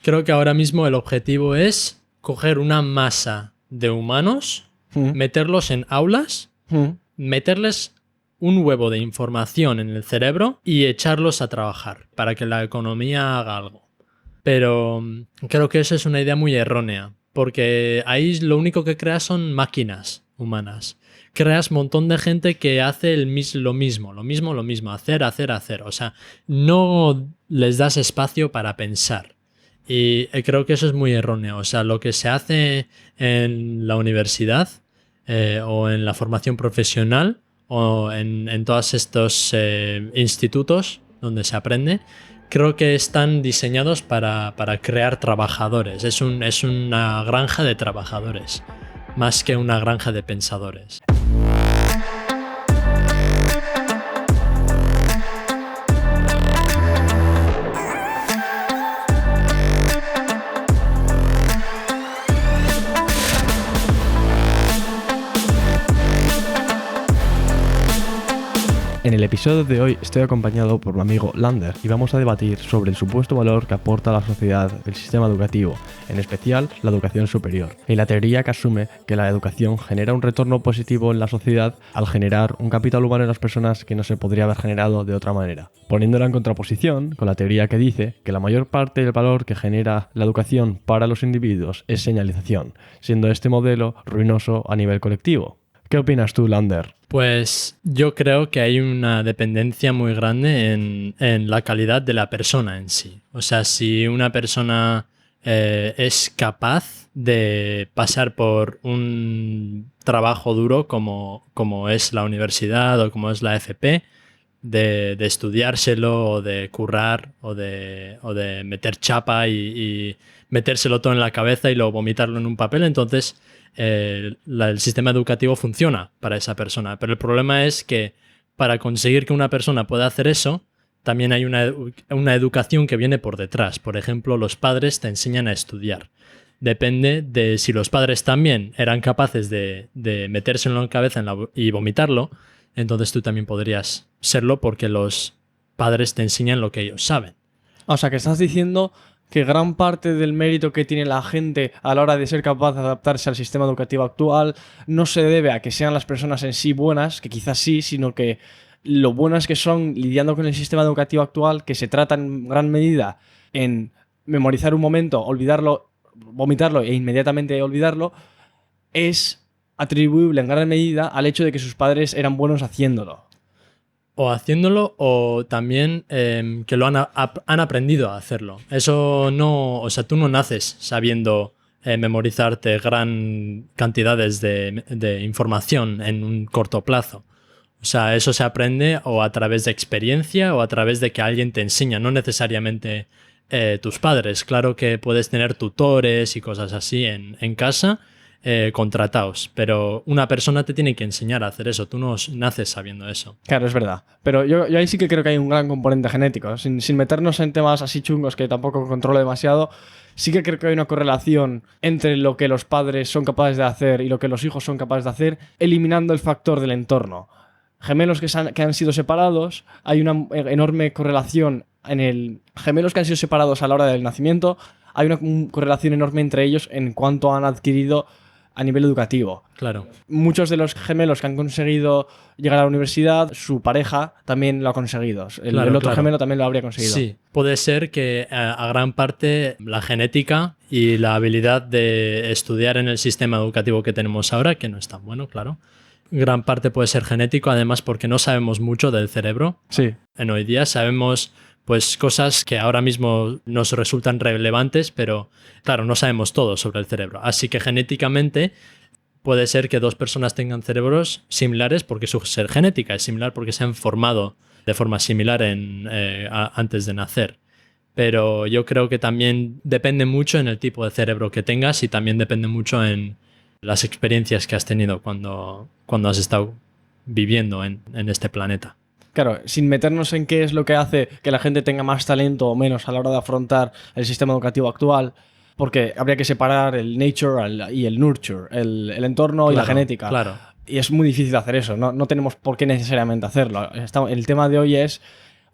Creo que ahora mismo el objetivo es coger una masa de humanos, meterlos en aulas, meterles un huevo de información en el cerebro y echarlos a trabajar para que la economía haga algo. Pero creo que eso es una idea muy errónea, porque ahí lo único que creas son máquinas humanas. Creas un montón de gente que hace lo mismo, hacer. O sea, no les das espacio para pensar. Y creo que eso es muy erróneo. O sea, lo que se hace en la universidad o en la formación profesional o en todos estos institutos donde se aprende, creo que están diseñados para crear trabajadores. Es una granja de trabajadores, más que una granja de pensadores. En el episodio de hoy estoy acompañado por mi amigo Lander y vamos a debatir sobre el supuesto valor que aporta a la sociedad el sistema educativo, en especial la educación superior, y la teoría que asume que la educación genera un retorno positivo en la sociedad al generar un capital humano en las personas que no se podría haber generado de otra manera, poniéndola en contraposición con la teoría que dice que la mayor parte del valor que genera la educación para los individuos es señalización, siendo este modelo ruinoso a nivel colectivo. ¿Qué opinas tú, Lander? Pues yo creo que hay una dependencia muy grande en la calidad de la persona en sí. O sea, si una persona es capaz de pasar por un trabajo duro como es la universidad o como es la FP, de estudiárselo o de currar o de meter chapa y metérselo todo en la cabeza y luego vomitarlo en un papel, entonces el sistema educativo funciona para esa persona. Pero el problema es que para conseguir que una persona pueda hacer eso, también hay una educación que viene por detrás. Por ejemplo, los padres te enseñan a estudiar. Depende de si los padres también eran capaces de metérselo en la cabeza y vomitarlo, entonces tú también podrías serlo porque los padres te enseñan lo que ellos saben. O sea, que estás diciendo que gran parte del mérito que tiene la gente a la hora de ser capaz de adaptarse al sistema educativo actual no se debe a que sean las personas en sí buenas, que quizás sí, sino que lo buenas que son lidiando con el sistema educativo actual, que se trata en gran medida en memorizar un momento, olvidarlo, vomitarlo e inmediatamente olvidarlo, es atribuible en gran medida al hecho de que sus padres eran buenos haciéndolo. O haciéndolo o también que lo han aprendido a hacerlo. Eso no... O sea, tú no naces sabiendo memorizarte gran cantidades de información en un corto plazo. O sea, eso se aprende o a través de experiencia o a través de que alguien te enseña, no necesariamente tus padres. Claro que puedes tener tutores y cosas así en casa, contratados, pero una persona te tiene que enseñar a hacer eso, tú no naces sabiendo eso. Claro, es verdad, pero yo ahí sí que creo que hay un gran componente genético, sin meternos en temas así chungos que tampoco controlo demasiado. Sí que creo que hay una correlación entre lo que los padres son capaces de hacer y lo que los hijos son capaces de hacer, eliminando el factor del entorno. Gemelos que han sido separados, hay una enorme correlación gemelos que han sido separados a la hora del nacimiento, hay una correlación enorme entre ellos en cuanto han adquirido a nivel educativo. Claro. Muchos de los gemelos que han conseguido llegar a la universidad, su pareja también lo ha conseguido. El otro gemelo también lo habría conseguido. Sí, puede ser que a gran parte la genética y la habilidad de estudiar en el sistema educativo que tenemos ahora, que no es tan bueno, claro, gran parte puede ser genético, además porque no sabemos mucho del cerebro. Sí. En hoy día sabemos pues cosas que ahora mismo nos resultan relevantes, pero claro, no sabemos todo sobre el cerebro. Así que genéticamente puede ser que dos personas tengan cerebros similares porque su genética es similar, porque se han formado de forma similar antes de nacer. Pero yo creo que también depende mucho en el tipo de cerebro que tengas y también depende mucho en las experiencias que has tenido cuando has estado viviendo en este planeta. Claro, sin meternos en qué es lo que hace que la gente tenga más talento o menos a la hora de afrontar el sistema educativo actual, porque habría que separar el nature y el nurture, el entorno y la genética. Claro. Y es muy difícil hacer eso, no tenemos por qué necesariamente hacerlo. El tema de hoy es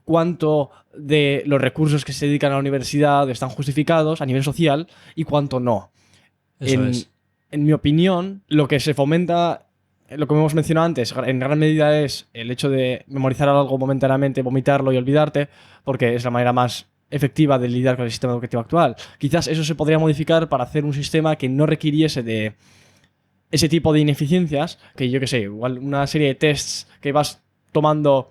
cuánto de los recursos que se dedican a la universidad están justificados a nivel social y cuánto no. En mi opinión, lo que se fomenta, lo que hemos mencionado antes, en gran medida es el hecho de memorizar algo momentáneamente, vomitarlo y olvidarte, porque es la manera más efectiva de lidiar con el sistema educativo actual. Quizás eso se podría modificar para hacer un sistema que no requiriese de ese tipo de ineficiencias, que yo qué sé, igual una serie de tests que vas tomando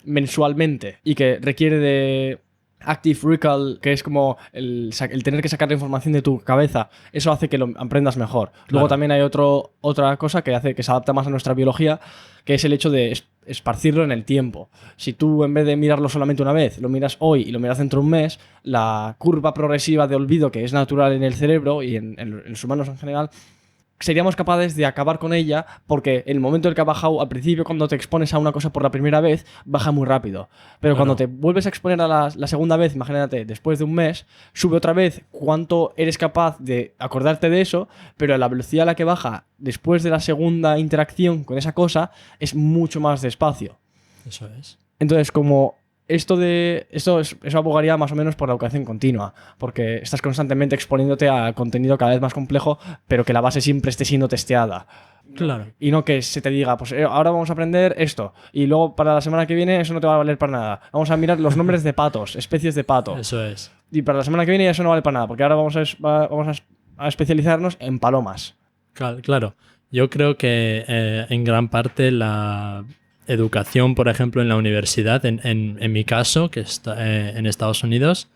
mensualmente y que requiere de active recall, que es como el tener que sacar la información de tu cabeza, eso hace que lo aprendas mejor. Claro. Luego también hay otra cosa que hace que se adapta más a nuestra biología, que es el hecho de esparcirlo en el tiempo. Si tú, en vez de mirarlo solamente una vez, lo miras hoy y lo miras dentro de un mes, la curva progresiva de olvido que es natural en el cerebro y en los humanos en general, seríamos capaces de acabar con ella, porque el momento en el que ha bajado al principio, cuando te expones a una cosa por la primera vez, baja muy rápido. Pero cuando te vuelves a exponer a la segunda vez, imagínate, después de un mes, sube otra vez cuánto eres capaz de acordarte de eso, pero la velocidad a la que baja después de la segunda interacción con esa cosa es mucho más despacio. Eso es. Entonces, como eso abogaría más o menos por la educación continua, porque estás constantemente exponiéndote a contenido cada vez más complejo, pero que la base siempre esté siendo testeada. Claro. Y no que se te diga, pues ahora vamos a aprender esto, y luego para la semana que viene eso no te va a valer para nada. Vamos a mirar los nombres de patos, especies de pato. Eso es. Y para la semana que viene eso no vale para nada, porque ahora vamos a especializarnos en palomas. Claro. Yo creo que en gran parte la educación, por ejemplo, en la universidad, en mi caso, que está en Estados Unidos,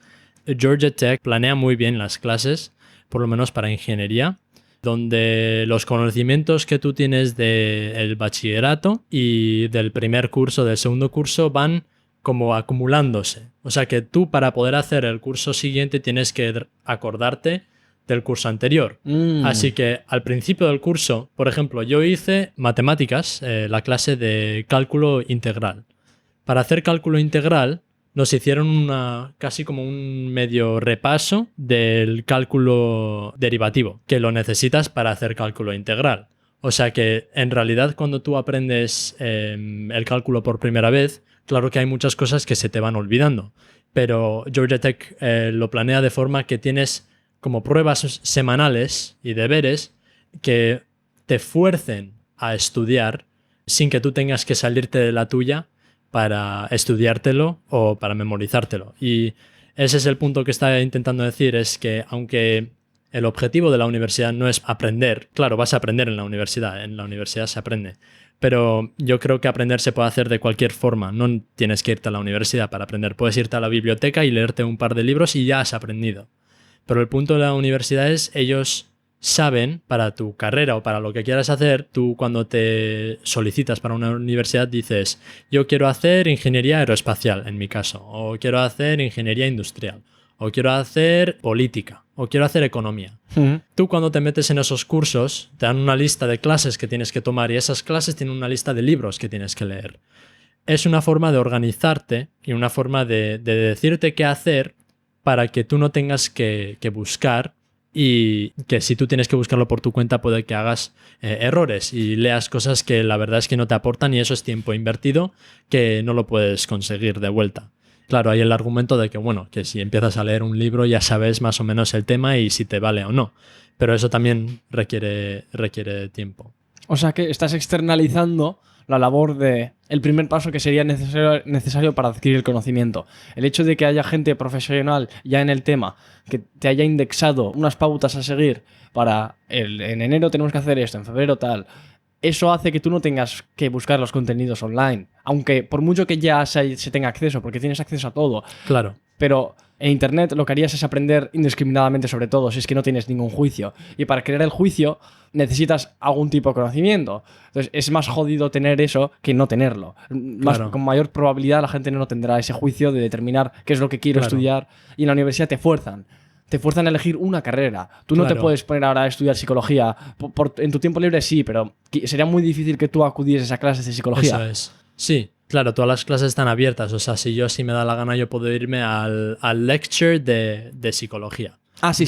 Georgia Tech planea muy bien las clases, por lo menos para ingeniería, donde los conocimientos que tú tienes del bachillerato y del primer curso, del segundo curso, van como acumulándose. O sea que tú, para poder hacer el curso siguiente, tienes que acordarte del curso anterior. Así que al principio del curso, por ejemplo, yo hice matemáticas, la clase de cálculo integral. Para hacer cálculo integral nos hicieron casi como un medio repaso del cálculo derivativo, que lo necesitas para hacer cálculo integral. O sea que en realidad cuando tú aprendes el cálculo por primera vez, claro que hay muchas cosas que se te van olvidando, pero Georgia Tech lo planea de forma que tienes como pruebas semanales y deberes que te fuercen a estudiar sin que tú tengas que salirte de la tuya para estudiártelo o para memorizártelo. Y ese es el punto que está intentando decir, es que aunque el objetivo de la universidad no es aprender, claro, vas a aprender en la universidad se aprende, pero yo creo que aprender se puede hacer de cualquier forma, no tienes que irte a la universidad para aprender, puedes irte a la biblioteca y leerte un par de libros y ya has aprendido. Pero el punto de la universidad es, ellos saben, para tu carrera o para lo que quieras hacer, tú cuando te solicitas para una universidad dices, yo quiero hacer ingeniería aeroespacial, en mi caso, o quiero hacer ingeniería industrial, o quiero hacer política, o quiero hacer economía. Tú cuando te metes en esos cursos, te dan una lista de clases que tienes que tomar y esas clases tienen una lista de libros que tienes que leer. Es una forma de organizarte y una forma de decirte qué hacer para que tú no tengas que buscar, y que si tú tienes que buscarlo por tu cuenta puede que hagas errores y leas cosas que la verdad es que no te aportan y eso es tiempo invertido que no lo puedes conseguir de vuelta. Claro, hay el argumento de que, bueno, que si empiezas a leer un libro ya sabes más o menos el tema y si te vale o no, pero eso también requiere tiempo. O sea que estás externalizando la labor de el primer paso que sería necesario para adquirir el conocimiento. El hecho de que haya gente profesional ya en el tema, que te haya indexado unas pautas a seguir para en enero tenemos que hacer esto, en febrero tal, eso hace que tú no tengas que buscar los contenidos online. Aunque por mucho que ya se tenga acceso, porque tienes acceso a todo. Claro. Pero en Internet lo que harías es aprender indiscriminadamente sobre todo, si es que no tienes ningún juicio. Y para crear el juicio necesitas algún tipo de conocimiento. Entonces es más jodido tener eso que no tenerlo. Claro. Con mayor probabilidad la gente no tendrá ese juicio de determinar qué es lo que quiero estudiar. Y en la universidad te fuerzan a elegir una carrera. Tú no te puedes poner ahora a estudiar psicología. En tu tiempo libre sí, pero sería muy difícil que tú acudieses a clases de psicología. Eso es. Sí, claro, todas las clases están abiertas. O sea, si me da la gana, yo puedo irme al lecture de psicología. Ah, sí.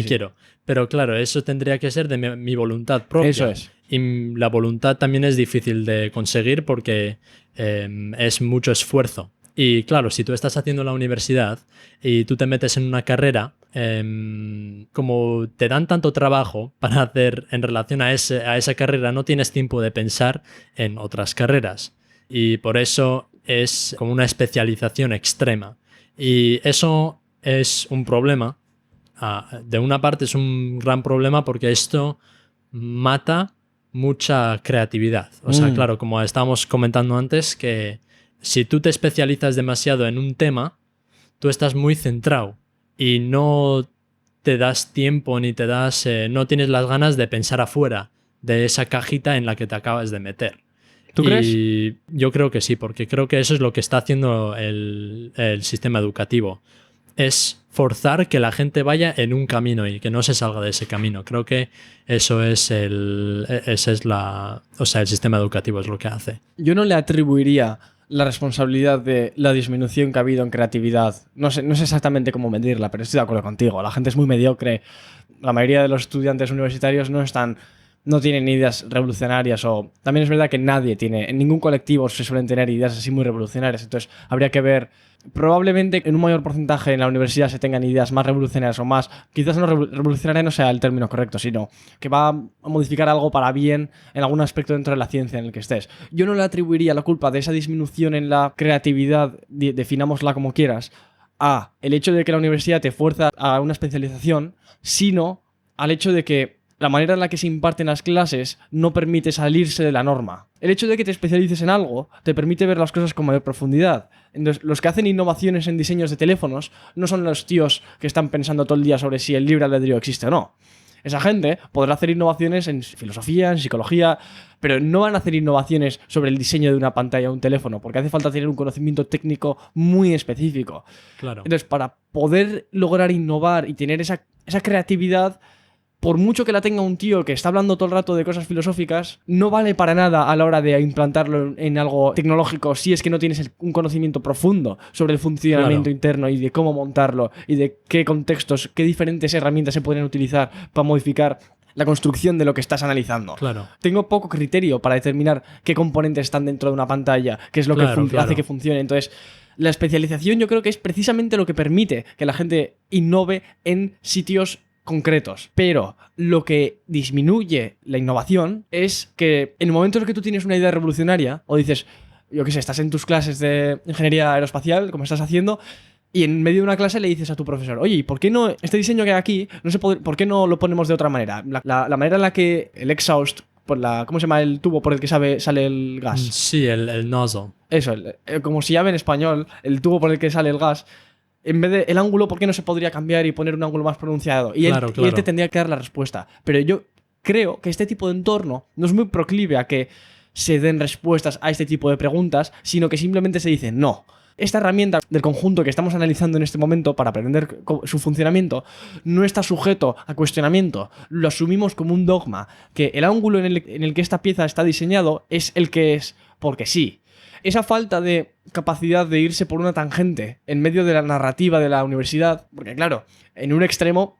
Quiero. Pero claro, eso tendría que ser de mi voluntad propia. Eso es. Y la voluntad también es difícil de conseguir porque es mucho esfuerzo. Y claro, si tú estás haciendo la universidad y tú te metes en una carrera, como te dan tanto trabajo para hacer en relación a esa carrera, no tienes tiempo de pensar en otras carreras. Y por eso es como una especialización extrema. Y eso es un problema. De una parte es un gran problema porque esto mata mucha creatividad. O sea, claro, como estábamos comentando antes, que si tú te especializas demasiado en un tema, tú estás muy centrado y no te das tiempo ni no tienes las ganas de pensar afuera de esa cajita en la que te acabas de meter. ¿Tú crees? Y yo creo que sí, porque creo que eso es lo que está haciendo el sistema educativo. Es forzar que la gente vaya en un camino y que no se salga de ese camino. Creo que eso es el sistema educativo es lo que hace. Yo no le atribuiría la responsabilidad de la disminución que ha habido en creatividad. No sé exactamente cómo medirla, pero estoy de acuerdo contigo. La gente es muy mediocre. La mayoría de los estudiantes universitarios no tienen ideas revolucionarias, o también es verdad que en ningún colectivo se suelen tener ideas así muy revolucionarias. Entonces habría que ver, probablemente en un mayor porcentaje en la universidad se tengan ideas más revolucionarias o más, quizás no revolucionaria no sea el término correcto, sino que va a modificar algo para bien en algún aspecto dentro de la ciencia en el que estés. Yo no le atribuiría la culpa de esa disminución en la creatividad, definámosla como quieras, a el hecho de que la universidad te fuerza a una especialización, sino al hecho de que la manera en la que se imparten las clases no permite salirse de la norma. El hecho de que te especialices en algo te permite ver las cosas con mayor profundidad. Entonces, los que hacen innovaciones en diseños de teléfonos no son los tíos que están pensando todo el día sobre si el libre albedrío existe o no. Esa gente podrá hacer innovaciones en filosofía, en psicología, pero no van a hacer innovaciones sobre el diseño de una pantalla o un teléfono, porque hace falta tener un conocimiento técnico muy específico. Claro. Entonces, para poder lograr innovar y tener esa creatividad, por mucho que la tenga un tío que está hablando todo el rato de cosas filosóficas, no vale para nada a la hora de implantarlo en algo tecnológico si es que no tienes un conocimiento profundo sobre el funcionamiento interno y de cómo montarlo y de qué contextos, qué diferentes herramientas se podrían utilizar para modificar la construcción de lo que estás analizando. Claro. Tengo poco criterio para determinar qué componentes están dentro de una pantalla, qué es lo que hace que funcione. Entonces, la especialización yo creo que es precisamente lo que permite que la gente innove en sitios concretos, pero lo que disminuye la innovación es que en el momento en el que tú tienes una idea revolucionaria o dices, yo qué sé, estás en tus clases de ingeniería aeroespacial, como estás haciendo, y en medio de una clase le dices a tu profesor, oye, ¿y por qué no este diseño que hay aquí, por qué no lo ponemos de otra manera? La manera en la que el exhaust, ¿cómo se llama el tubo por el que sale el gas? Sí, el nozzle. Eso, como se llama en español, el tubo por el que sale el gas. En vez de el ángulo, ¿por qué no se podría cambiar y poner un ángulo más pronunciado? Y él te tendría que dar la respuesta. Pero yo creo que este tipo de entorno no es muy proclive a que se den respuestas a este tipo de preguntas, sino que simplemente se dice no. Esta herramienta del conjunto que estamos analizando en este momento para aprender su funcionamiento no está sujeto a cuestionamiento. Lo asumimos como un dogma, que el ángulo en el que esta pieza está diseñado es el que es porque sí. Esa falta de capacidad de irse por una tangente en medio de la narrativa de la universidad, porque claro, en un extremo,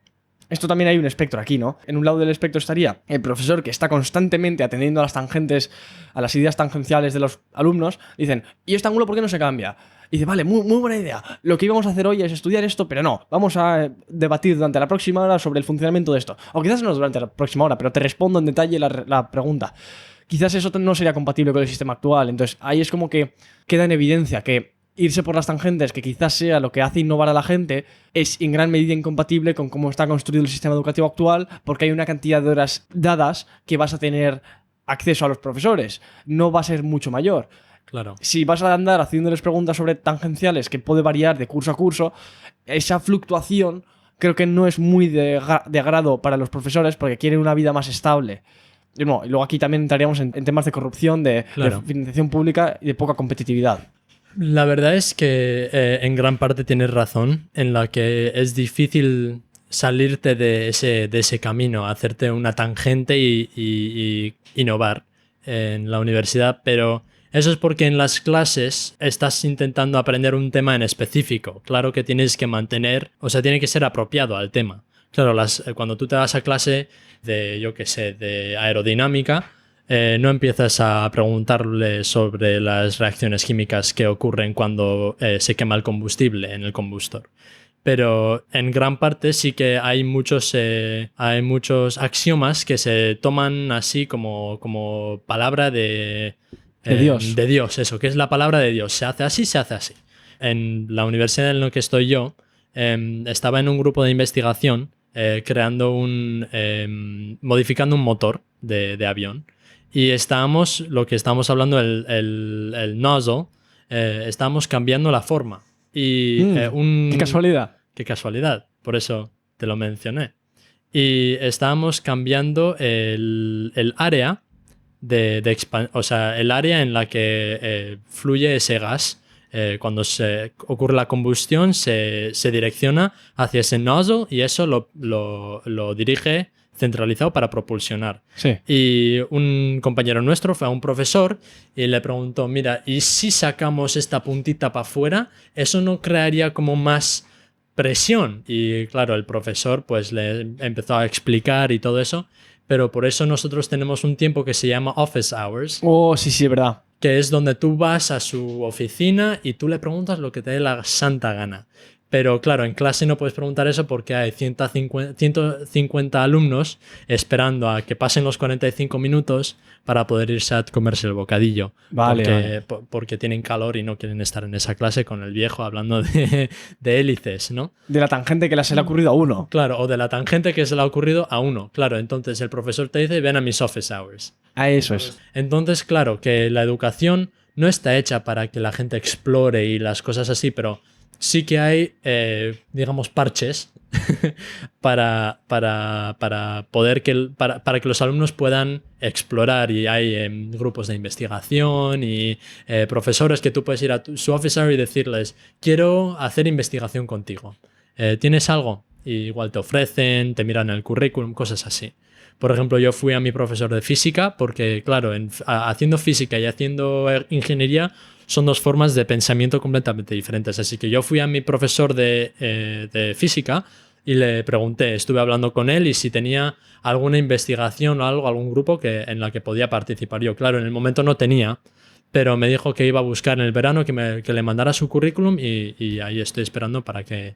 esto también hay un espectro aquí, ¿no? En un lado del espectro estaría el profesor que está constantemente atendiendo a las tangentes, a las ideas tangenciales de los alumnos, dicen, ¿y este ángulo por qué no se cambia? Y dice, vale, muy buena idea. Lo que íbamos a hacer hoy es estudiar esto, pero no. Vamos a debatir durante la próxima hora sobre el funcionamiento de esto. O quizás no durante la próxima hora, pero te respondo en detalle la pregunta. Quizás eso no sería compatible con el sistema actual. Entonces ahí es como que queda en evidencia que irse por las tangentes, que quizás sea lo que hace innovar a la gente, es en gran medida incompatible con cómo está construido el sistema educativo actual, porque hay una cantidad de horas dadas que vas a tener acceso a los profesores. No va a ser mucho mayor. Claro. Si vas a andar haciéndoles preguntas sobre tangenciales, que puede variar de curso a curso, esa fluctuación creo que no es muy de agrado para los profesores porque quieren una vida más estable. Y luego aquí también entraríamos en temas de corrupción, de financiación pública y de poca competitividad. La verdad es que en gran parte tienes razón, en la que es difícil salirte de ese camino, hacerte una tangente y innovar en la universidad, pero eso es porque en las clases estás intentando aprender un tema en específico. Claro que tienes que mantener, o sea, tiene que ser apropiado al tema. Claro, cuando tú te vas a clase de, yo qué sé, de aerodinámica, no empiezas a preguntarle sobre las reacciones químicas que ocurren cuando se quema el combustible en el combustor. Pero en gran parte sí que hay muchos axiomas que se toman así como palabra de Dios. De Dios, eso, que es la palabra de Dios. Se hace así, se hace así. En la universidad en la que estoy yo, estaba en un grupo de investigación modificando un motor de avión. Y lo que estábamos hablando, el nozzle, estábamos cambiando la forma. Y ¡Qué casualidad! Qué casualidad, por eso te lo mencioné. Y estábamos cambiando el área o sea, el área en la que fluye ese gas. Cuando ocurre la combustión, se direcciona hacia ese nozzle y eso lo dirige centralizado para propulsionar. Sí. Y un compañero nuestro fue a un profesor y le preguntó, mira, ¿y si sacamos esta puntita para afuera? ¿Eso no crearía como más presión? Y claro, el profesor pues le empezó a explicar y todo eso, pero por eso nosotros tenemos un tiempo que se llama office hours. Oh, sí, es verdad. Que es donde tú vas a su oficina y tú le preguntas lo que te dé la santa gana. Pero claro, en clase no puedes preguntar eso porque hay 150 alumnos esperando a que pasen los 45 minutos para poder irse a comerse el bocadillo. Vale. Porque tienen calor y no quieren estar en esa clase con el viejo hablando de hélices, ¿no? De la tangente que se le ha ocurrido a uno. Claro, o de la tangente que se le ha ocurrido a uno. Claro, entonces el profesor te dice, ven a mis office hours. Ah, eso es. Entonces, claro, que la educación no está hecha para que la gente explore y las cosas así, pero sí que hay, digamos, parches para que los alumnos puedan explorar, y hay grupos de investigación y profesores que tú puedes ir a su office hour y decirles, quiero hacer investigación contigo. ¿Tienes algo? Y igual te ofrecen, te miran el currículum, cosas así. Por ejemplo, yo fui a mi profesor de física porque, claro, haciendo física y haciendo ingeniería son dos formas de pensamiento completamente diferentes. Así que yo fui a mi profesor de física y le pregunté, estuve hablando con él y si tenía alguna investigación o algún grupo en la que podía participar yo. Claro, en el momento no tenía, pero me dijo que iba a buscar en el verano que le mandara su currículum y ahí estoy esperando para que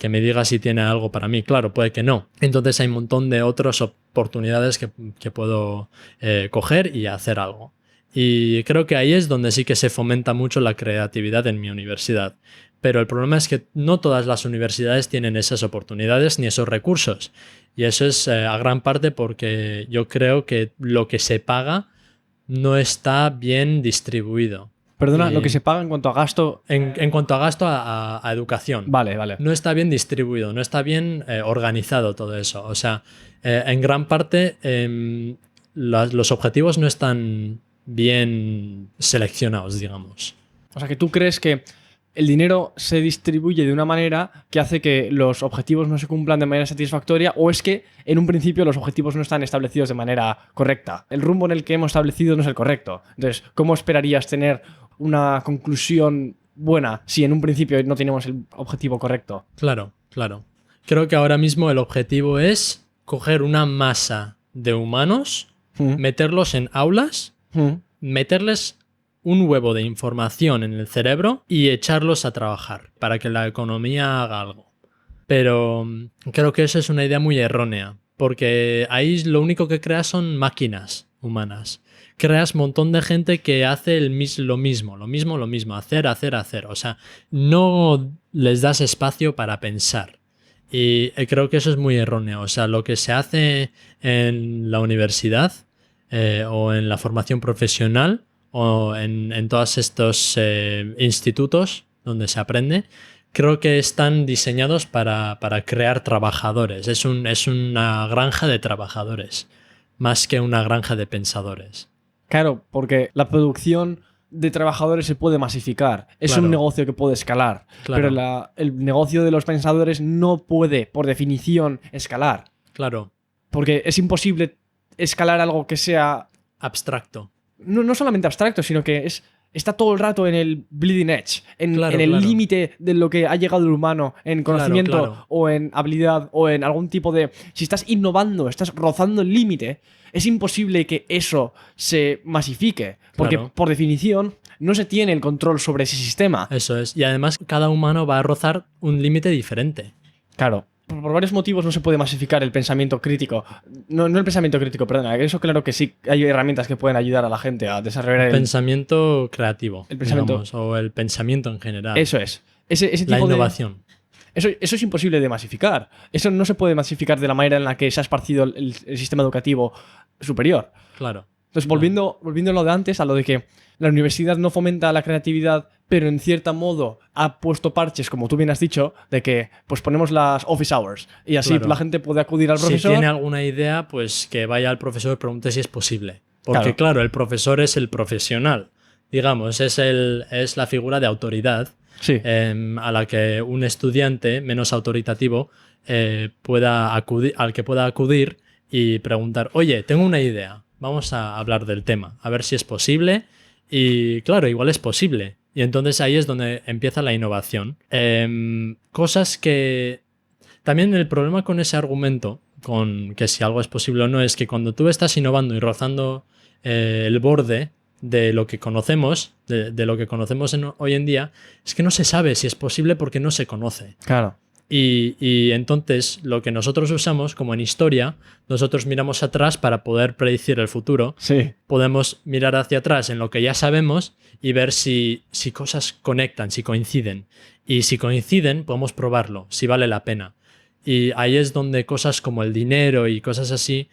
me diga si tiene algo para mí. Claro, puede que no. Entonces hay un montón de otras oportunidades que puedo coger y hacer algo. Y creo que ahí es donde sí que se fomenta mucho la creatividad en mi universidad. Pero el problema es que no todas las universidades tienen esas oportunidades ni esos recursos. Y eso es a gran parte porque yo creo que lo que se paga no está bien distribuido. Perdona, lo que se paga en cuanto a gasto... En cuanto a gasto a educación. Vale. No está bien distribuido, no está bien organizado todo eso. O sea, en gran parte los objetivos no están bien seleccionados, digamos. O sea, que tú crees que el dinero se distribuye de una manera que hace que los objetivos no se cumplan de manera satisfactoria, o es que en un principio los objetivos no están establecidos de manera correcta. El rumbo en el que hemos establecido no es el correcto. Entonces, ¿cómo esperarías tener una conclusión buena si en un principio no tenemos el objetivo correcto? Claro. Creo que ahora mismo el objetivo es coger una masa de humanos, meterlos en aulas, meterles un huevo de información en el cerebro y echarlos a trabajar para que la economía haga algo. Pero creo que esa es una idea muy errónea, porque ahí lo único que creas son máquinas humanas. Creas un montón de gente que hace lo mismo, hacer. O sea, no les das espacio para pensar. Y creo que eso es muy erróneo. O sea, lo que se hace en la universidad o en la formación profesional o en todos estos institutos donde se aprende, creo que están diseñados para crear trabajadores. Es una granja de trabajadores, más que una granja de pensadores. Claro, porque la producción de trabajadores se puede masificar. Es un negocio que puede escalar. Claro. Pero el negocio de los pensadores no puede, por definición, escalar. Claro. Porque es imposible escalar algo que sea... abstracto. No solamente abstracto, sino que es está todo el rato en el bleeding edge, en Claro, el claro. límite de lo que ha llegado el humano en conocimiento claro. o en habilidad o en algún tipo de... Si estás innovando, estás rozando el límite, es imposible que eso se masifique, porque Claro. por definición no se tiene el control sobre ese sistema. Eso es. Y además cada humano va a rozar un límite diferente. Claro. Por varios motivos no se puede masificar el pensamiento crítico. No el pensamiento crítico, perdona. Eso claro que sí hay herramientas que pueden ayudar a la gente a desarrollar el... Pensamiento creativo, El pensamiento- digamos, o el pensamiento en general. Eso es. Ese La tipo de... innovación. Eso es imposible de masificar. Eso no se puede masificar de la manera en la que se ha esparcido el sistema educativo superior. Claro. Entonces, volviendo a lo de antes, a lo de que la universidad no fomenta la creatividad, pero en cierto modo ha puesto parches, como tú bien has dicho, de que pues ponemos las office hours y así Claro. la gente puede acudir al Si profesor. tiene alguna idea, pues que vaya al profesor y pregunte si es posible. Porque Claro. claro, el profesor es el profesional. Digamos, es la figura de autoridad Sí. a la que un estudiante menos autoritativo pueda acudir, al que pueda acudir y preguntar, oye, tengo una idea, vamos a hablar del tema, a ver si es posible. Y claro, igual es posible. Y entonces ahí es donde empieza la innovación. Cosas que... También el problema con ese argumento, con que si algo es posible o no, es que cuando tú estás innovando y rozando el borde de lo que conocemos, de lo que conocemos hoy en día, es que no se sabe si es posible porque no se conoce. Claro. Y entonces lo que nosotros usamos, como en historia, nosotros miramos atrás para poder predecir el futuro. Sí. Podemos mirar hacia atrás en lo que ya sabemos y ver si cosas conectan, si coinciden. Y si coinciden, podemos probarlo, si vale la pena. Y ahí es donde cosas como el dinero y cosas así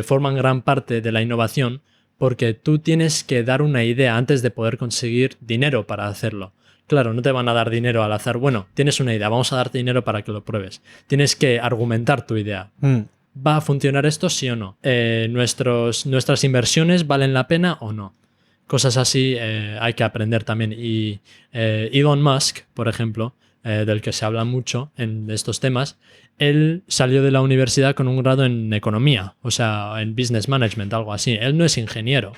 forman gran parte de la innovación, porque tú tienes que dar una idea antes de poder conseguir dinero para hacerlo. Claro, no te van a dar dinero al azar. Bueno, tienes una idea, vamos a darte dinero para que lo pruebes. Tienes que argumentar tu idea. ¿Va a funcionar esto, sí o no? ¿Nuestras inversiones valen la pena o no? Cosas así hay que aprender también. Y Elon Musk, por ejemplo, del que se habla mucho en estos temas, él salió de la universidad con un grado en economía, o sea, en business management, algo así. Él no es ingeniero.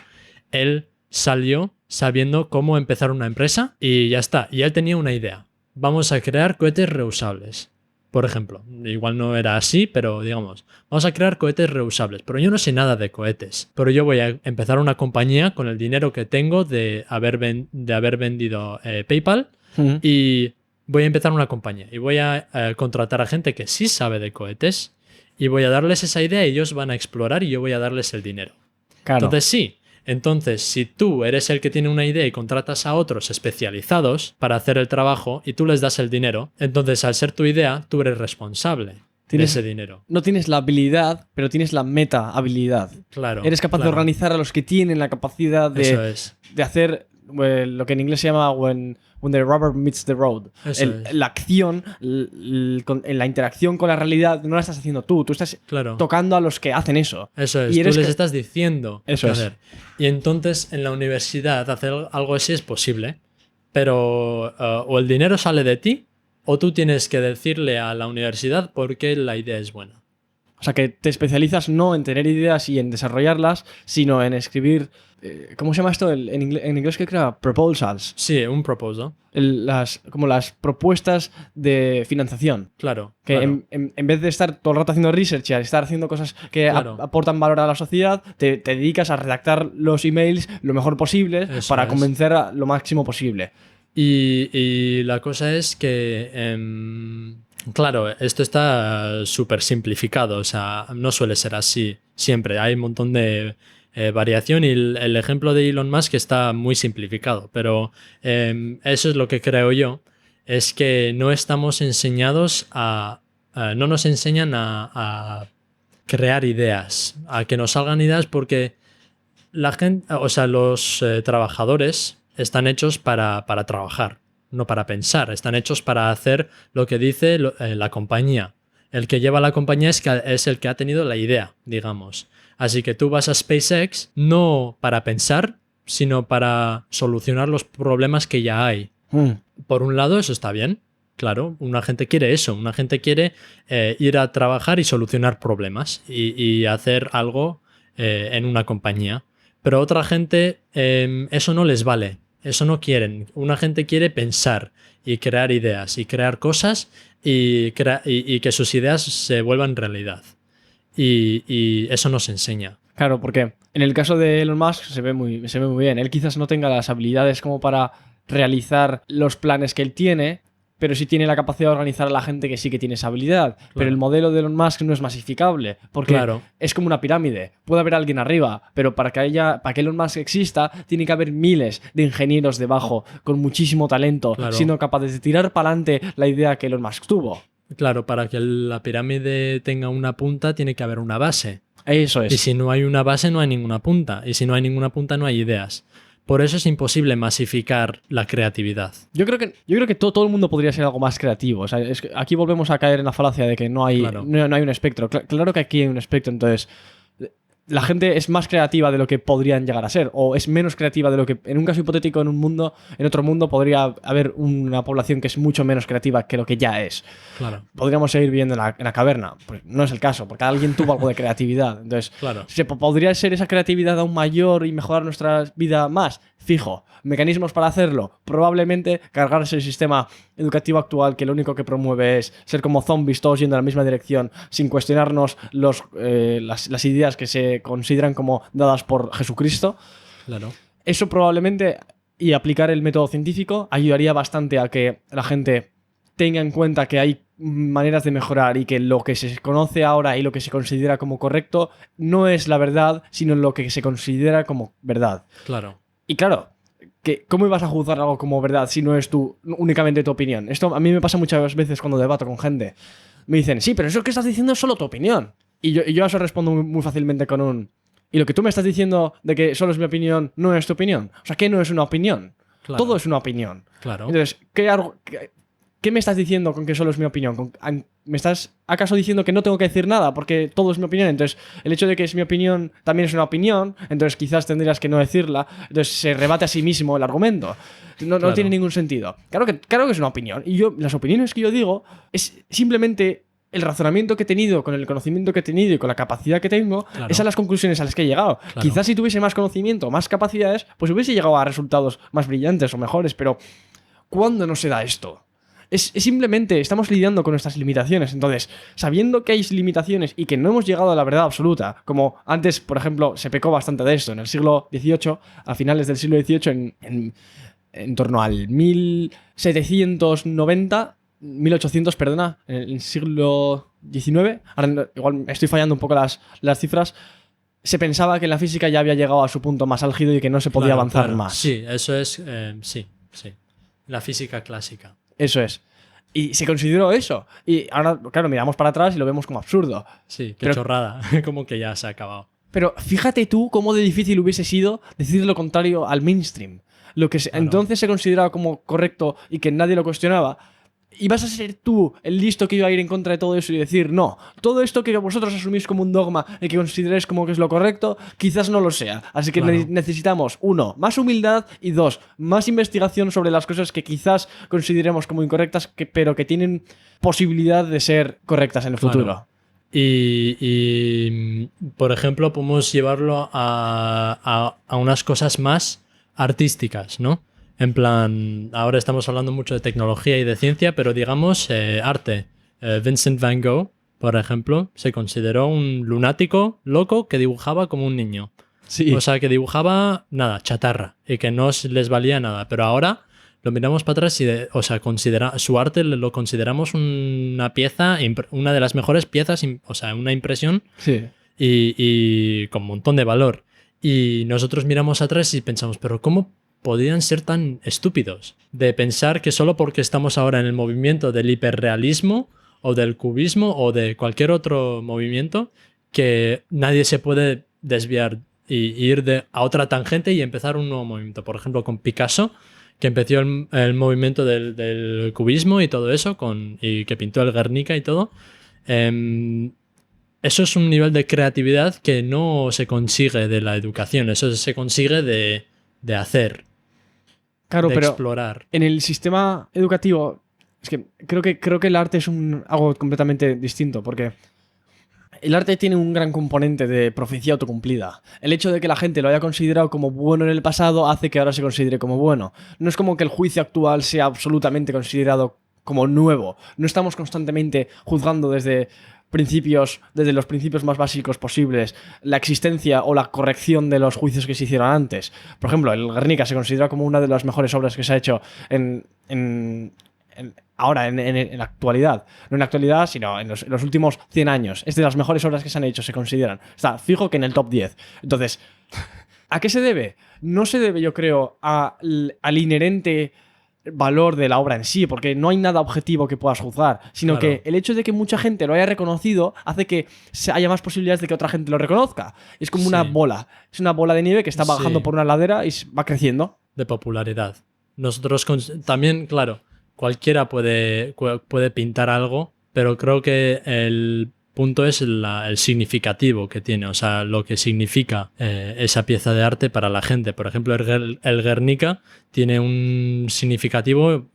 Él salió sabiendo cómo empezar una empresa y ya está. Y él tenía una idea. Vamos a crear cohetes reusables. Por ejemplo, igual no era así, pero digamos, vamos a crear cohetes reusables. Pero yo no sé nada de cohetes. Pero yo voy a empezar una compañía con el dinero que tengo de haber vendido PayPal y voy a empezar una compañía. Y voy a contratar a gente que sí sabe de cohetes y voy a darles esa idea y ellos van a explorar y yo voy a darles el dinero. Claro. Entonces sí. Entonces, si tú eres el que tiene una idea y contratas a otros especializados para hacer el trabajo y tú les das el dinero, entonces al ser tu idea, tú eres responsable de ese dinero. No tienes la habilidad, pero tienes la meta habilidad. Claro. Eres capaz de organizar a los que tienen la capacidad Eso es. de hacer lo que en inglés se llama when the rubber meets the road. Eso es. La acción, en la interacción con la realidad, no la estás haciendo tú estás tocando a los que hacen eso. Eso es, y tú les estás diciendo eso qué hacer. Y entonces en la universidad hacer algo así es posible, pero o el dinero sale de ti o tú tienes que decirle a la universidad por qué la idea es buena. O sea, que te especializas no en tener ideas y en desarrollarlas, sino en escribir... ¿Cómo se llama esto? En inglés que crea proposals. Sí, un proposal. Como las propuestas de financiación. Claro. Que claro. En vez de estar todo el rato haciendo research y estar haciendo cosas que aportan valor a la sociedad, te dedicas a redactar los emails lo mejor posible para convencer a lo máximo posible. Y la cosa es que... claro, esto está súper simplificado, o sea, no suele ser así siempre. Hay un montón de variación y el ejemplo de Elon Musk está muy simplificado, pero eso es lo que creo yo, es que no estamos enseñados no nos enseñan a crear ideas, a que nos salgan ideas porque la gente, o sea, los trabajadores están hechos para trabajar. No para pensar, están hechos para hacer lo que dice la compañía. El que lleva la compañía es el que ha tenido la idea, digamos. Así que tú vas a SpaceX no para pensar, sino para solucionar los problemas que ya hay. Por un lado, eso está bien. Claro, una gente quiere eso. Una gente quiere ir a trabajar y solucionar problemas y hacer algo en una compañía. Pero otra gente eso no les vale, eso no quieren. Una gente quiere pensar y crear ideas y crear cosas y que sus ideas se vuelvan realidad. Y eso nos enseña. Claro, porque en el caso de Elon Musk se ve muy bien. Él quizás no tenga las habilidades como para realizar los planes que él tiene, pero sí tiene la capacidad de organizar a la gente que sí que tiene esa habilidad. Claro. Pero el modelo de Elon Musk no es masificable, porque es como una pirámide. Puede haber alguien arriba, pero para que Elon Musk exista, tiene que haber miles de ingenieros debajo, con muchísimo talento, siendo capaces de tirar para adelante la idea que Elon Musk tuvo. Claro, para que la pirámide tenga una punta, tiene que haber una base. Eso es. Y si no hay una base, no hay ninguna punta. Y si no hay ninguna punta, no hay ideas. Por eso es imposible masificar la creatividad. Yo creo que todo el mundo podría ser algo más creativo. O sea, aquí volvemos a caer en la falacia de que no hay un espectro. Claro que aquí hay un espectro, entonces la gente es más creativa de lo que podrían llegar a ser, o es menos creativa de lo que, en un caso hipotético, en otro mundo podría haber una población que es mucho menos creativa que lo que ya es. Claro. Podríamos seguir viviendo en la caverna. Pues no es el caso, porque alguien tuvo algo de creatividad. Entonces, ¿podría ser esa creatividad aún mayor y mejorar nuestra vida más? Fijo. ¿Mecanismos para hacerlo? Probablemente cargarse el sistema educativo actual, que lo único que promueve es ser como zombies, todos yendo en la misma dirección, sin cuestionarnos las ideas que se consideran como dadas por Jesucristo. Claro. Eso probablemente, y aplicar el método científico, ayudaría bastante a que la gente tenga en cuenta que hay maneras de mejorar y que lo que se conoce ahora y lo que se considera como correcto no es la verdad, sino lo que se considera como verdad. Claro. Y claro, ¿cómo ibas a juzgar algo como verdad si no es únicamente tu opinión? Esto a mí me pasa muchas veces cuando debato con gente. Me dicen, sí, pero eso que estás diciendo es solo tu opinión. Y yo a eso respondo muy fácilmente con un... ¿Y lo que tú me estás diciendo de que solo es mi opinión no es tu opinión? O sea, ¿qué no es una opinión? Claro. Todo es una opinión. Claro. Entonces, ¿qué me estás diciendo con que solo es mi opinión? ¿Me estás acaso diciendo que no tengo que decir nada porque todo es mi opinión? Entonces, el hecho de que es mi opinión también es una opinión, entonces quizás tendrías que no decirla. Entonces, se rebate a sí mismo el argumento. No tiene ningún sentido. Claro que es una opinión. Y las opiniones que yo digo es simplemente el razonamiento que he tenido, con el conocimiento que he tenido y con la capacidad que tengo, esas son las conclusiones a las que he llegado. Claro. Quizás si tuviese más conocimiento, más capacidades, pues hubiese llegado a resultados más brillantes o mejores, pero ¿cuándo no se da esto? Es simplemente estamos lidiando con nuestras limitaciones. Entonces, sabiendo que hay limitaciones y que no hemos llegado a la verdad absoluta, como antes, por ejemplo, se pecó bastante de esto en el siglo XVIII, a finales del siglo XVIII, en torno al 1800, perdona, en el siglo XIX, ahora igual estoy fallando un poco las cifras, se pensaba que la física ya había llegado a su punto más álgido y que no se podía avanzar más. Sí, eso es, sí. La física clásica. Eso es. Y se consideró eso. Y ahora, claro, miramos para atrás y lo vemos como absurdo. Sí, qué chorrada. Como que ya se ha acabado. Pero fíjate tú cómo de difícil hubiese sido decir lo contrario al mainstream. Lo que entonces se consideraba como correcto y que nadie lo cuestionaba. Y vas a ser tú el listo que iba a ir en contra de todo eso y decir, no, todo esto que vosotros asumís como un dogma y que consideréis como que es lo correcto, quizás no lo sea. Así que necesitamos, 1, más humildad y 2, más investigación sobre las cosas que quizás consideremos como incorrectas, pero que tienen posibilidad de ser correctas en el futuro. Y por ejemplo, podemos llevarlo a unas cosas más artísticas, ¿no? En plan, ahora estamos hablando mucho de tecnología y de ciencia, pero digamos arte. Vincent Van Gogh, por ejemplo, se consideró un lunático loco que dibujaba como un niño. Sí. O sea, que dibujaba nada, chatarra, y que no les valía nada. Pero ahora lo miramos para atrás y su arte lo consideramos una pieza, una de las mejores piezas, o sea, una impresión, sí, y con un montón de valor. Y nosotros miramos atrás y pensamos, pero ¿cómo podrían ser tan estúpidos de pensar que solo porque estamos ahora en el movimiento del hiperrealismo o del cubismo o de cualquier otro movimiento, que nadie se puede desviar y ir a otra tangente y empezar un nuevo movimiento? Por ejemplo, con Picasso, que empezó el movimiento del cubismo y todo eso, y que pintó el Guernica y todo. Eso es un nivel de creatividad que no se consigue de la educación, eso se consigue de hacer. Claro, pero explorar. En el sistema educativo, es que creo que el arte es algo completamente distinto, porque el arte tiene un gran componente de profecía autocumplida. El hecho de que la gente lo haya considerado como bueno en el pasado hace que ahora se considere como bueno. No es como que el juicio actual sea absolutamente considerado como nuevo. No estamos constantemente juzgando desde los principios más básicos posibles, la existencia o la corrección de los juicios que se hicieron antes. Por ejemplo, el Guernica se considera como una de las mejores obras que se ha hecho ahora, en la actualidad. No en la actualidad, sino en los últimos 100 años. Es de las mejores obras que se han hecho, se consideran. Está fijo que en el top 10. Entonces, ¿a qué se debe? No se debe, yo creo, al inherente valor de la obra en sí, porque no hay nada objetivo que puedas juzgar, sino que el hecho de que mucha gente lo haya reconocido hace que haya más posibilidades de que otra gente lo reconozca. Es como una bola. Es una bola de nieve que está bajando por una ladera y va creciendo. De popularidad. Nosotros también, claro, cualquiera puede pintar algo, pero creo que el punto es el significativo que tiene, o sea, lo que significa esa pieza de arte para la gente. Por ejemplo, el Guernica tiene un significativo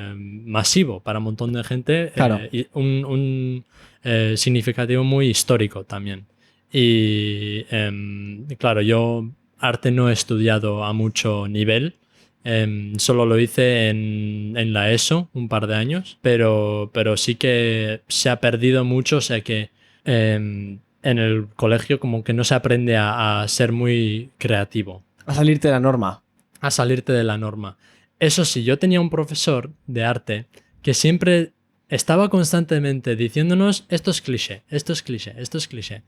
masivo para un montón de gente, y un significativo muy histórico también. Y claro, yo arte no he estudiado a mucho nivel. Solo lo hice en la ESO un par de años, pero sí que se ha perdido mucho, o sea que en el colegio como que no se aprende a ser muy creativo. A salirte de la norma. A salirte de la norma. Eso sí, yo tenía un profesor de arte que siempre estaba constantemente diciéndonos esto es cliché, esto es cliché, esto es cliché.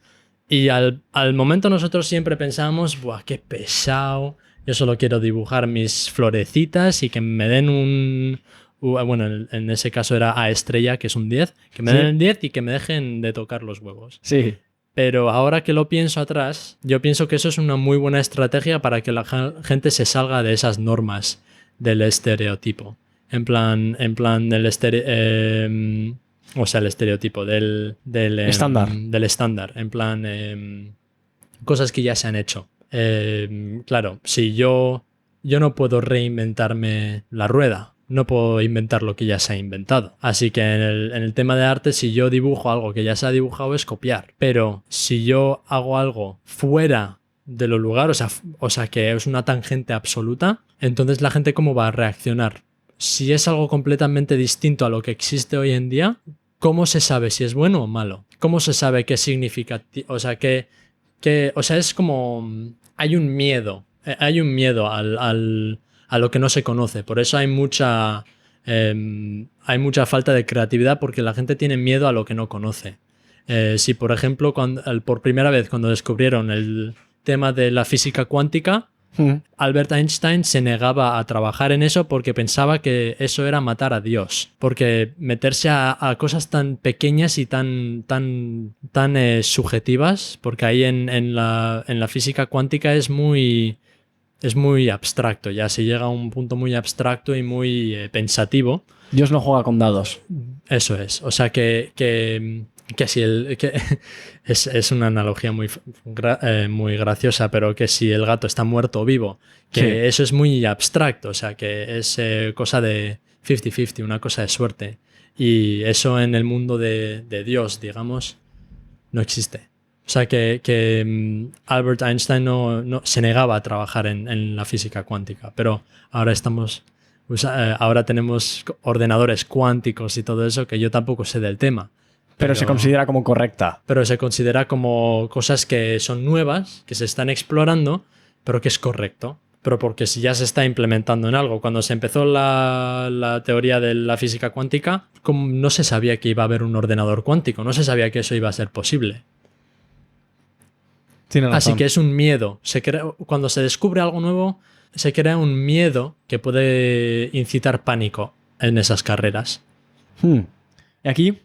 Y al momento nosotros siempre pensábamos, ¡buah, qué pesado! Yo solo quiero dibujar mis florecitas y que me den un... Bueno, en ese caso era A estrella, que es un 10. Que me den el 10 y que me dejen de tocar los huevos. Sí. Pero ahora que lo pienso atrás, yo pienso que eso es una muy buena estrategia para que la gente se salga de esas normas del estereotipo. En plan del el estereotipo del estándar. Del estándar. En plan, cosas que ya se han hecho. Claro, si yo no puedo reinventarme la rueda, no puedo inventar lo que ya se ha inventado. Así que en el tema de arte, si yo dibujo algo que ya se ha dibujado, es copiar. Pero si yo hago algo fuera de lo lugar, o sea que es una tangente absoluta, entonces la gente ¿cómo va a reaccionar? Si es algo completamente distinto a lo que existe hoy en día, ¿cómo se sabe si es bueno o malo? ¿Cómo se sabe qué significa? O sea, es como... Hay un miedo a lo que no se conoce. Por eso hay mucha falta de creatividad, porque la gente tiene miedo a lo que no conoce. Si, por ejemplo, por primera vez cuando descubrieron el tema de la física cuántica, Albert Einstein se negaba a trabajar en eso porque pensaba que eso era matar a Dios. Porque meterse a cosas tan pequeñas y tan subjetivas, porque ahí en la física cuántica es muy abstracto, ya se llega a un punto muy abstracto y muy pensativo. Dios no juega con dados. Eso es, o sea que si es una analogía muy graciosa, pero que si el gato está muerto o vivo, que eso es muy abstracto, o sea que es cosa de 50-50, una cosa de suerte. Y eso en el mundo de Dios, digamos, no existe. O sea que Albert Einstein no se negaba a trabajar en la física cuántica, pero ahora tenemos ordenadores cuánticos y todo eso, que yo tampoco sé del tema. Pero se considera como correcta. Pero se considera como cosas que son nuevas, que se están explorando, pero que es correcto. Pero porque si ya se está implementando en algo. Cuando se empezó la teoría de la física cuántica, no se sabía que iba a haber un ordenador cuántico, no se sabía que eso iba a ser posible. Así que es un miedo. Cuando se descubre algo nuevo, se crea un miedo que puede incitar pánico en esas carreras. Y aquí,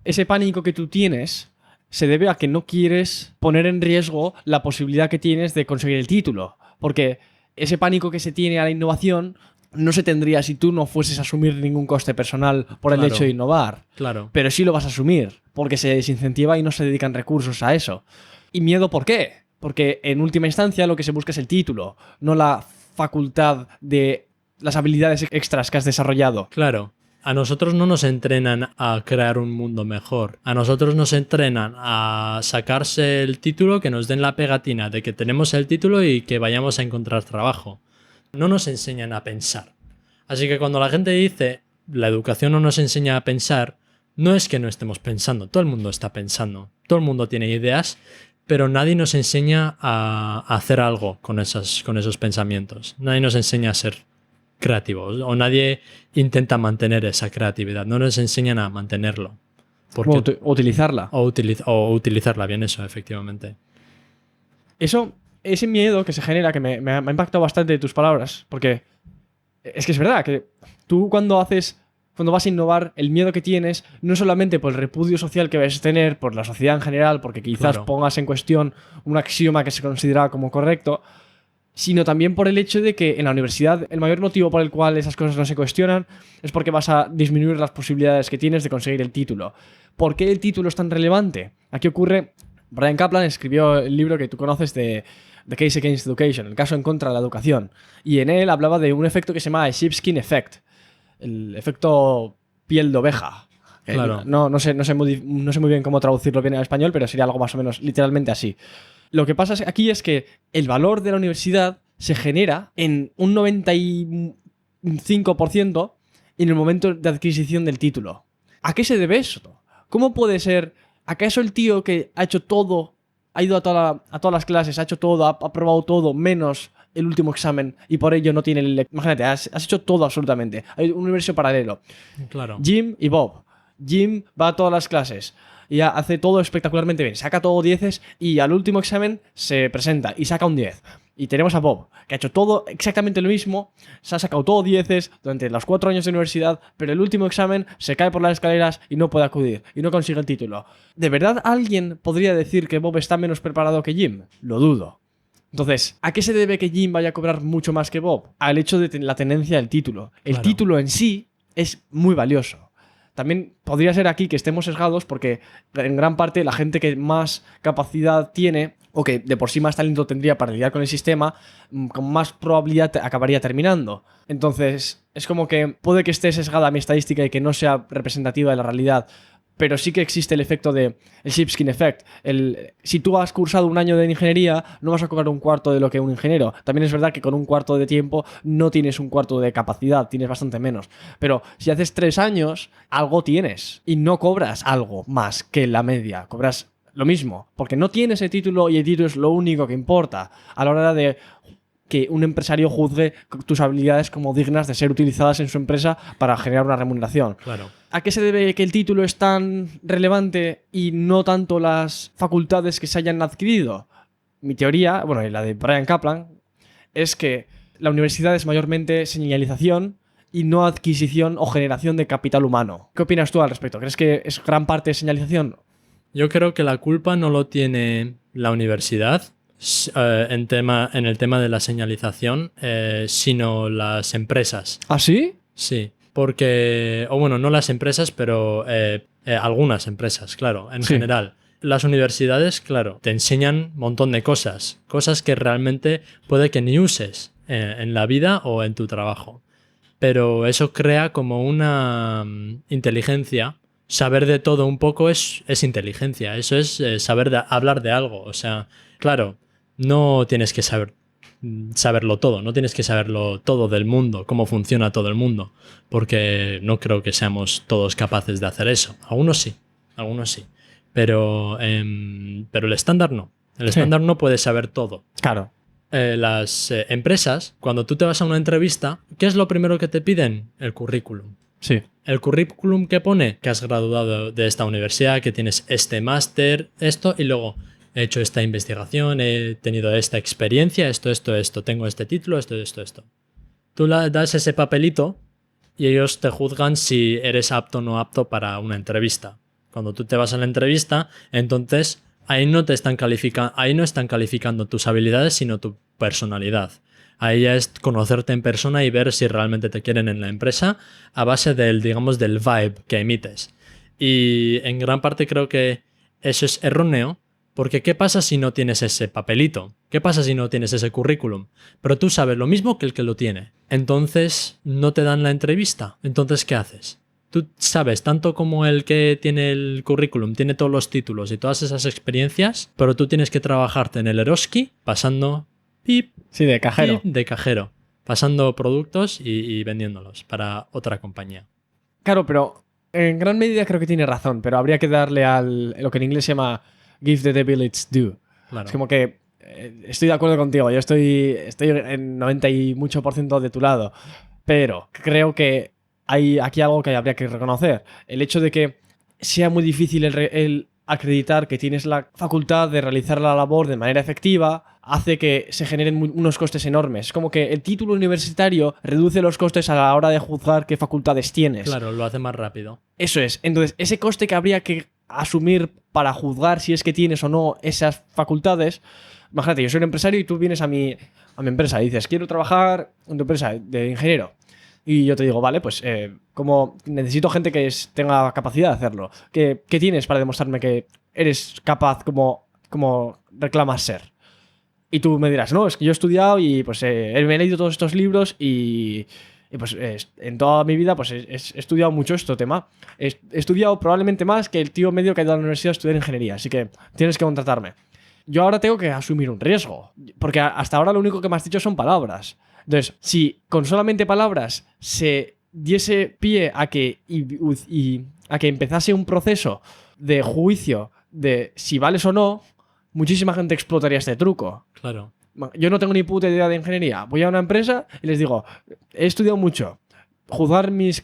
ese pánico que tú tienes se debe a que no quieres poner en riesgo la posibilidad que tienes de conseguir el título. Porque ese pánico que se tiene a la innovación no se tendría si tú no fueses a asumir ningún coste personal por el hecho de innovar. Claro. Pero sí lo vas a asumir, porque se desincentiva y no se dedican recursos a eso. ¿Y miedo por qué? Porque en última instancia lo que se busca es el título, no la facultad de las habilidades extras que has desarrollado. Claro. A nosotros no nos entrenan a crear un mundo mejor. A nosotros nos entrenan a sacarse el título, que nos den la pegatina de que tenemos el título y que vayamos a encontrar trabajo. No nos enseñan a pensar. Así que cuando la gente dice la educación no nos enseña a pensar, no es que no estemos pensando. Todo el mundo está pensando. Todo el mundo tiene ideas, pero nadie nos enseña a hacer algo con esos pensamientos. Nadie nos enseña a ser creativos o nadie intenta mantener esa creatividad. No nos enseñan a mantenerlo. O utilizarla. O utilizarla bien, eso, efectivamente. Ese miedo que se genera, que me ha impactado bastante de tus palabras, porque es que es verdad que tú cuando vas a innovar, el miedo que tienes, no solamente por el repudio social que vas a tener, por la sociedad en general, porque quizás pongas en cuestión un axioma que se considera como correcto, sino también por el hecho de que en la universidad el mayor motivo por el cual esas cosas no se cuestionan es porque vas a disminuir las posibilidades que tienes de conseguir el título. ¿Por qué el título es tan relevante? Aquí ocurre... Bryan Caplan escribió el libro que tú conoces de The Case Against Education, el caso en contra de la educación, y en él hablaba de un efecto que se llama el sheepskin effect, el efecto piel de oveja. Claro. No sé muy bien cómo traducirlo bien al español, pero sería algo más o menos literalmente así. Lo que pasa aquí es que el valor de la universidad se genera en un 95% en el momento de adquisición del título. ¿A qué se debe eso? ¿Cómo puede ser? ¿Acaso el tío que ha hecho todo, ha ido a todas las clases, ha hecho todo, ha probado todo, menos el último examen, y por ello no tiene el... Imagínate, has hecho todo absolutamente. Hay un universo paralelo. Claro. Jim y Bob. Jim va a todas las clases y hace todo espectacularmente bien. Saca todo 10 y al último examen se presenta y saca un 10. Y tenemos a Bob, que ha hecho todo exactamente lo mismo, se ha sacado todo 10 durante los 4 años de universidad, pero el último examen se cae por las escaleras y no puede acudir, y no consigue el título. ¿De verdad alguien podría decir que Bob está menos preparado que Jim? Lo dudo. Entonces, ¿a qué se debe que Jim vaya a cobrar mucho más que Bob? Al hecho de la tenencia del título. El título en sí es muy valioso. También podría ser aquí que estemos sesgados porque en gran parte la gente que más capacidad tiene o que de por sí más talento tendría para lidiar con el sistema, con más probabilidad acabaría terminando. Entonces, es como que puede que esté sesgada mi estadística y que no sea representativa de la realidad, pero sí que existe el efecto de el sheepskin effect. Si tú has cursado un año de ingeniería, no vas a cobrar un cuarto de lo que un ingeniero. También es verdad que con un cuarto de tiempo no tienes un cuarto de capacidad, tienes bastante menos. Pero si haces 3 años, algo tienes y no cobras algo más que la media. Cobras lo mismo, porque no tienes el título y el título es lo único que importa a la hora de que un empresario juzgue tus habilidades como dignas de ser utilizadas en su empresa para generar una remuneración. Claro. ¿A qué se debe que el título es tan relevante y no tanto las facultades que se hayan adquirido? Mi teoría, bueno, y la de Bryan Caplan, es que la universidad es mayormente señalización y no adquisición o generación de capital humano. ¿Qué opinas tú al respecto? ¿Crees que es gran parte de señalización? Yo creo que la culpa no lo tiene la universidad en el tema de la señalización, sino las empresas. ¿Ah, sí? Sí, porque, o bueno, no las empresas, pero algunas empresas, claro, en general. Las universidades, claro, te enseñan un montón de cosas que realmente puede que ni uses en la vida o en tu trabajo. Pero eso crea como una inteligencia. Saber de todo un poco es inteligencia. Eso es hablar de algo. O sea, claro, no tienes que saberlo todo. No tienes que saberlo todo del mundo, cómo funciona todo el mundo. Porque no creo que seamos todos capaces de hacer eso. Algunos sí. Pero el estándar no. El estándar no puede saber todo. Claro. Las empresas, cuando tú te vas a una entrevista, ¿qué es lo primero que te piden? El currículum. Sí. El currículum que pone que has graduado de esta universidad, que tienes este máster, esto, y luego he hecho esta investigación, he tenido esta experiencia, esto, tengo este título, esto. Tú le das ese papelito y ellos te juzgan si eres apto o no apto para una entrevista. Cuando tú te vas a la entrevista, entonces ahí no están calificando tus habilidades, sino tu personalidad. Ahí ya es conocerte en persona y ver si realmente te quieren en la empresa a base del vibe que emites. Y en gran parte creo que eso es erróneo, porque ¿qué pasa si no tienes ese papelito? ¿Qué pasa si no tienes ese currículum? Pero tú sabes lo mismo que el que lo tiene. Entonces no te dan la entrevista. Entonces, ¿qué haces? tú sabes, tanto como el que tiene el currículum, tiene todos los títulos y todas esas experiencias, pero tú tienes que trabajarte en el Eroski pasando pip, Sí, de cajero. pip, de cajero, pasando productos y vendiéndolos para otra compañía. Claro, pero en gran medida creo que tiene razón, pero habría que darle lo que en inglés se llama give the devil its due. Claro. Es como que estoy de acuerdo contigo, yo estoy en 90 y mucho por ciento de tu lado, pero creo que hay aquí algo que habría que reconocer. El hecho de que sea muy difícil el acreditar que tienes la facultad de realizar la labor de manera efectiva hace que se generen unos costes enormes. Es como que el título universitario reduce los costes a la hora de juzgar qué facultades tienes. Claro, lo hace más rápido. Eso es. Entonces, ese coste que habría que asumir para juzgar si es que tienes o no esas facultades. Imagínate, yo soy un empresario y tú vienes a mi empresa y dices, quiero trabajar en tu empresa de ingeniero. Y yo te digo, vale, pues como necesito gente que tenga capacidad de hacerlo. ¿Qué tienes para demostrarme que eres capaz como reclamas ser? Y tú me dirás, no, es que yo he estudiado y pues me he leído todos estos libros y pues en toda mi vida pues he estudiado mucho este tema. He estudiado probablemente más que el tío medio que ha ido a la universidad a estudiar ingeniería, así que tienes que contratarme. Yo ahora tengo que asumir un riesgo, porque hasta ahora lo único que me has dicho son palabras. Entonces, si con solamente palabras se diese pie a que empezase un proceso de juicio de si vales o no, muchísima gente explotaría este truco. Claro. Yo no tengo ni puta idea de ingeniería. Voy a una empresa y les digo, he estudiado mucho, juzgar mis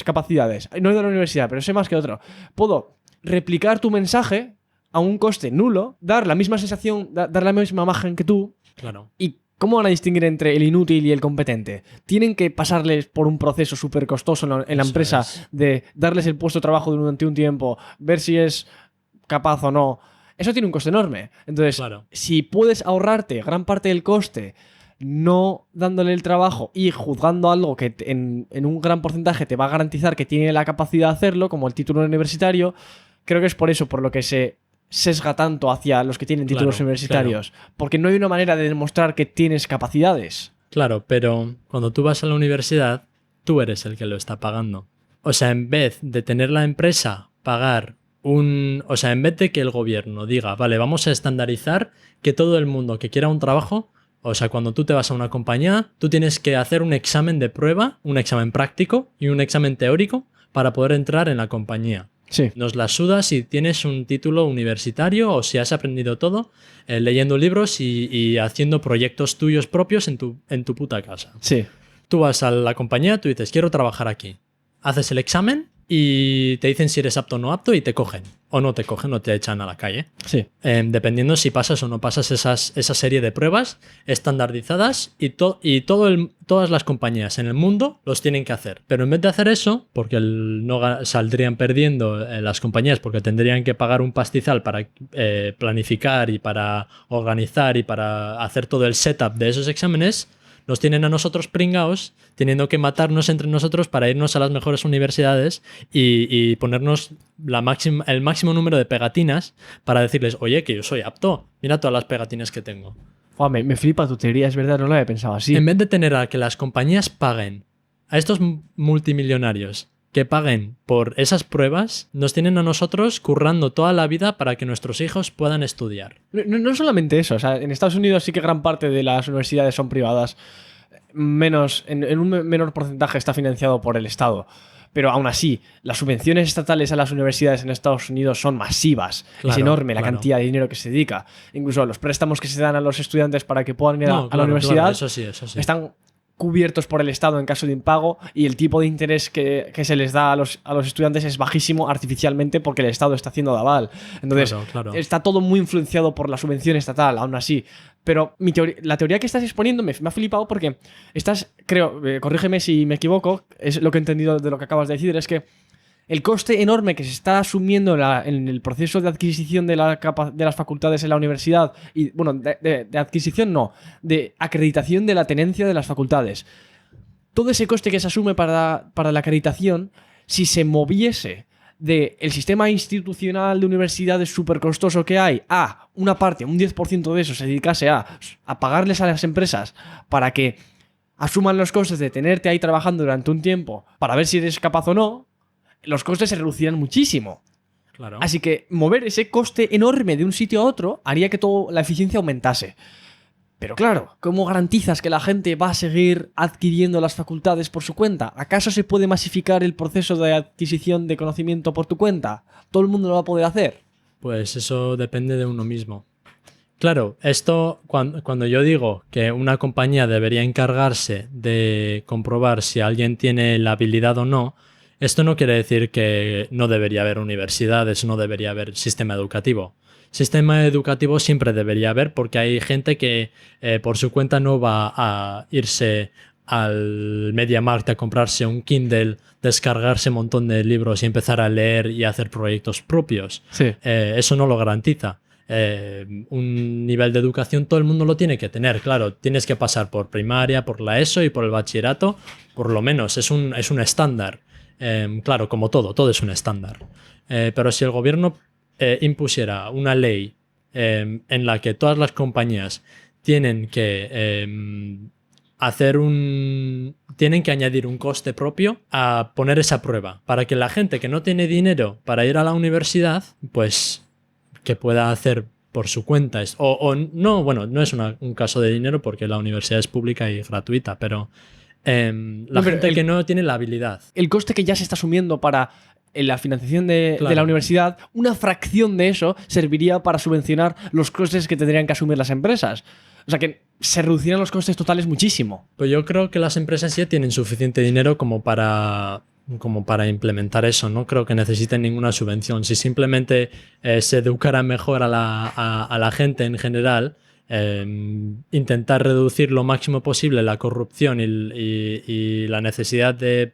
capacidades. No he ido a la universidad, pero sé más que otro. Puedo replicar tu mensaje a un coste nulo, dar la misma sensación, dar la misma imagen que tú. Claro. ¿Y cómo van a distinguir entre el inútil y el competente? Tienen que pasarles por un proceso súper costoso en la empresa de darles el puesto de trabajo durante un tiempo, ver si es capaz o no. Eso tiene un coste enorme. Entonces, si puedes ahorrarte gran parte del coste no dándole el trabajo y juzgando algo que en un gran porcentaje te va a garantizar que tiene la capacidad de hacerlo, como el título universitario, creo que es por eso por lo que se sesga tanto hacia los que tienen títulos universitarios. Porque no hay una manera de demostrar que tienes capacidades. Claro, pero cuando tú vas a la universidad, tú eres el que lo está pagando. O sea, en vez de tener la empresa pagar o sea, en vez de que el gobierno diga, vale, vamos a estandarizar que todo el mundo que quiera un trabajo, o sea, cuando tú te vas a una compañía, tú tienes que hacer un examen de prueba, un examen práctico y un examen teórico para poder entrar en la compañía. Sí. Nos la suda si tienes un título universitario o si has aprendido todo leyendo libros y haciendo proyectos tuyos propios en tu puta casa. Sí. Tú vas a la compañía, tú dices, quiero trabajar aquí. Haces el examen y te dicen si eres apto o no apto y te cogen. O no te cogen o te echan a la calle. Sí. Dependiendo si pasas o no pasas esa serie de pruebas estandarizadas y todas las compañías en el mundo los tienen que hacer. Pero en vez de hacer eso, porque no saldrían perdiendo las compañías porque tendrían que pagar un pastizal para planificar y para organizar y para hacer todo el setup de esos exámenes, nos tienen a nosotros pringaos teniendo que matarnos entre nosotros para irnos a las mejores universidades y ponernos el máximo número de pegatinas para decirles, oye, que yo soy apto, mira todas las pegatinas que tengo. Me flipa tu teoría, es verdad, no lo había pensado así. En vez de tener a que las compañías paguen a estos multimillonarios que paguen por esas pruebas, nos tienen a nosotros currando toda la vida para que nuestros hijos puedan estudiar. No solamente eso, o sea, en Estados Unidos sí que gran parte de las universidades son privadas, en un menor porcentaje está financiado por el Estado. Pero aún así, las subvenciones estatales a las universidades en Estados Unidos son masivas. Claro, es enorme la cantidad de dinero que se dedica. Incluso los préstamos que se dan a los estudiantes para que puedan ir a la universidad, claro, eso sí. Están cubiertos por el Estado en caso de impago y el tipo de interés que se les da a los estudiantes es bajísimo artificialmente porque el Estado está haciendo de aval. Entonces, claro. Está todo muy influenciado por la subvención estatal, aún así. Pero la teoría que estás exponiendo me ha flipado porque creo, corrígeme si me equivoco, es lo que he entendido de lo que acabas de decir, es que el coste enorme que se está asumiendo en el proceso de adquisición de las facultades en la universidad, y bueno, de adquisición no, de acreditación de la tenencia de las facultades. Todo ese coste que se asume para la acreditación, si se moviese del sistema institucional de universidades súper costoso que hay a una parte, un 10% de eso se dedicase a pagarles a las empresas para que asuman los costes de tenerte ahí trabajando durante un tiempo para ver si eres capaz o no, los costes se reducirán muchísimo. Claro. Así que mover ese coste enorme de un sitio a otro haría que toda la eficiencia aumentase. Pero claro, ¿cómo garantizas que la gente va a seguir adquiriendo las facultades por su cuenta? ¿Acaso se puede masificar el proceso de adquisición de conocimiento por tu cuenta? ¿Todo el mundo lo va a poder hacer? Pues eso depende de uno mismo. Claro, esto cuando yo digo que una compañía debería encargarse de comprobar si alguien tiene la habilidad o no, esto no quiere decir que no debería haber universidades, no debería haber sistema educativo. Sistema educativo siempre debería haber porque hay gente que por su cuenta no va a irse al MediaMarkt a comprarse un Kindle, descargarse un montón de libros y empezar a leer y hacer proyectos propios. Sí. Eso no lo garantiza. Un nivel de educación todo el mundo lo tiene que tener, claro. Tienes que pasar por primaria, por la ESO y por el bachillerato, por lo menos. Es un estándar. Claro, como todo es un estándar. Pero si el gobierno impusiera una ley en la que todas las compañías tienen que tienen que añadir un coste propio a poner esa prueba para que la gente que no tiene dinero para ir a la universidad, pues que pueda hacer por su cuenta. No, bueno, no es un caso de dinero porque la universidad es pública y gratuita, pero gente que no tiene la habilidad. El coste que ya se está asumiendo para la financiación de la universidad, una fracción de eso serviría para subvencionar los costes que tendrían que asumir las empresas. O sea que se reducirían los costes totales muchísimo. Pues yo creo que las empresas ya tienen suficiente dinero como para implementar eso. No creo que necesiten ninguna subvención. Si simplemente se educara mejor a la gente en general, intentar reducir lo máximo posible la corrupción y la necesidad de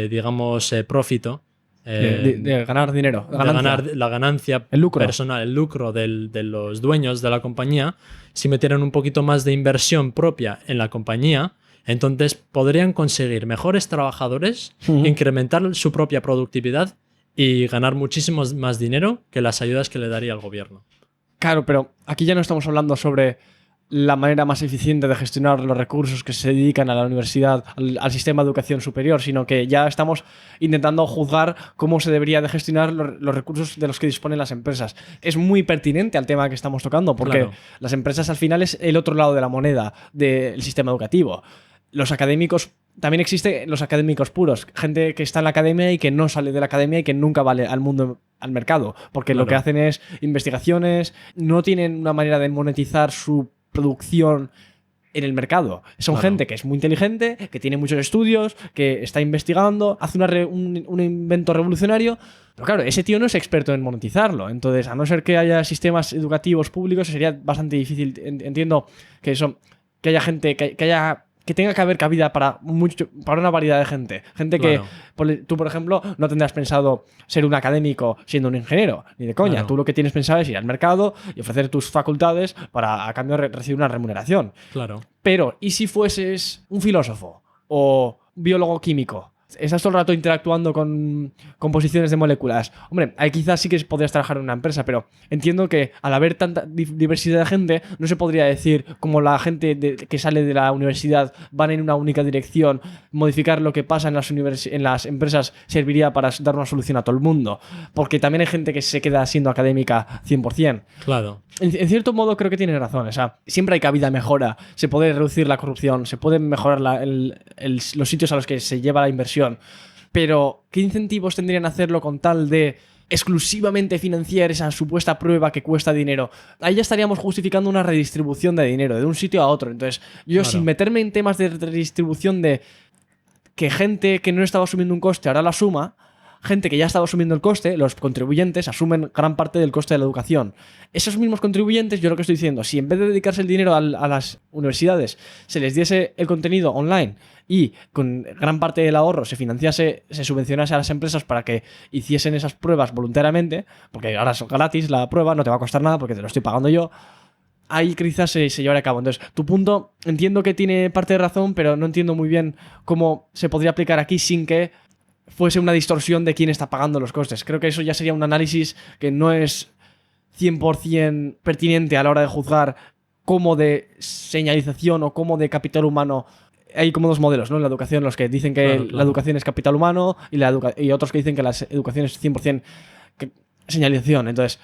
digamos, prófito. De ganar dinero. De ganar la ganancia el lucro personal, el lucro de los dueños de la compañía. Si metieran un poquito más de inversión propia en la compañía, entonces podrían conseguir mejores trabajadores, incrementar su propia productividad y ganar muchísimo más dinero que las ayudas que le daría el gobierno. Claro, pero aquí ya no estamos hablando sobre la manera más eficiente de gestionar los recursos que se dedican a la universidad, al sistema de educación superior, sino que ya estamos intentando juzgar cómo se debería de gestionar los recursos de los que disponen las empresas. Es muy pertinente al tema que estamos tocando, porque claro, las empresas al final es el otro lado de la moneda del sistema educativo. Los académicos, también existen los académicos puros, gente que está en la academia y que no sale de la academia y que nunca vale al mundo, al mercado, porque claro, lo que hacen es investigaciones, no tienen una manera de monetizar su producción en el mercado. Son claro, gente que es muy inteligente, que tiene muchos estudios, que está investigando, hace un invento revolucionario, pero claro, ese tío no es experto en monetizarlo. Entonces, a no ser que haya sistemas educativos públicos, sería bastante difícil. Entiendo que que haya gente, que tenga que haber cabida para una variedad de gente. Gente claro, que tú, por ejemplo, no tendrás pensado ser un académico siendo un ingeniero, ni de coña. Claro. Tú lo que tienes pensado es ir al mercado y ofrecer tus facultades para a cambio de recibir una remuneración. Claro. Pero, ¿y si fueses un filósofo o biólogo químico? Estás todo el rato interactuando con composiciones de moléculas. Hombre, ahí quizás sí que podrías trabajar en una empresa, pero entiendo que al haber tanta diversidad de gente, no se podría decir como la gente que sale de la universidad van en una única dirección, modificar lo que pasa en las empresas serviría para dar una solución a todo el mundo. Porque también hay gente que se queda siendo académica 100%. Claro. En cierto modo creo que tienes razón. O sea, siempre hay cabida mejora. Se puede reducir la corrupción, se pueden mejorar los sitios a los que se lleva la inversión. Pero, ¿qué incentivos tendrían a hacerlo con tal de exclusivamente financiar esa supuesta prueba que cuesta dinero? Ahí ya estaríamos justificando una redistribución de dinero de un sitio a otro. Entonces, yo claro, sin meterme en temas de redistribución de que gente que no estaba asumiendo un coste ahora la suma, gente que ya estaba asumiendo el coste, los contribuyentes asumen gran parte del coste de la educación. Esos mismos contribuyentes, yo lo que estoy diciendo, si en vez de dedicarse el dinero a las universidades se les diese el contenido online y con gran parte del ahorro se subvencionase a las empresas para que hiciesen esas pruebas voluntariamente, porque ahora es gratis la prueba, no te va a costar nada porque te lo estoy pagando yo, ahí quizás se llevará a cabo. Entonces, tu punto entiendo que tiene parte de razón, pero no entiendo muy bien cómo se podría aplicar aquí sin que fuese una distorsión de quién está pagando los costes. Creo que eso ya sería un análisis que no es 100% pertinente a la hora de juzgar cómo de señalización o cómo de capital humano hay como dos modelos, ¿no? En la educación, los que dicen que Claro. la educación es capital humano y otros que dicen que la educación es 100% señalización. Entonces,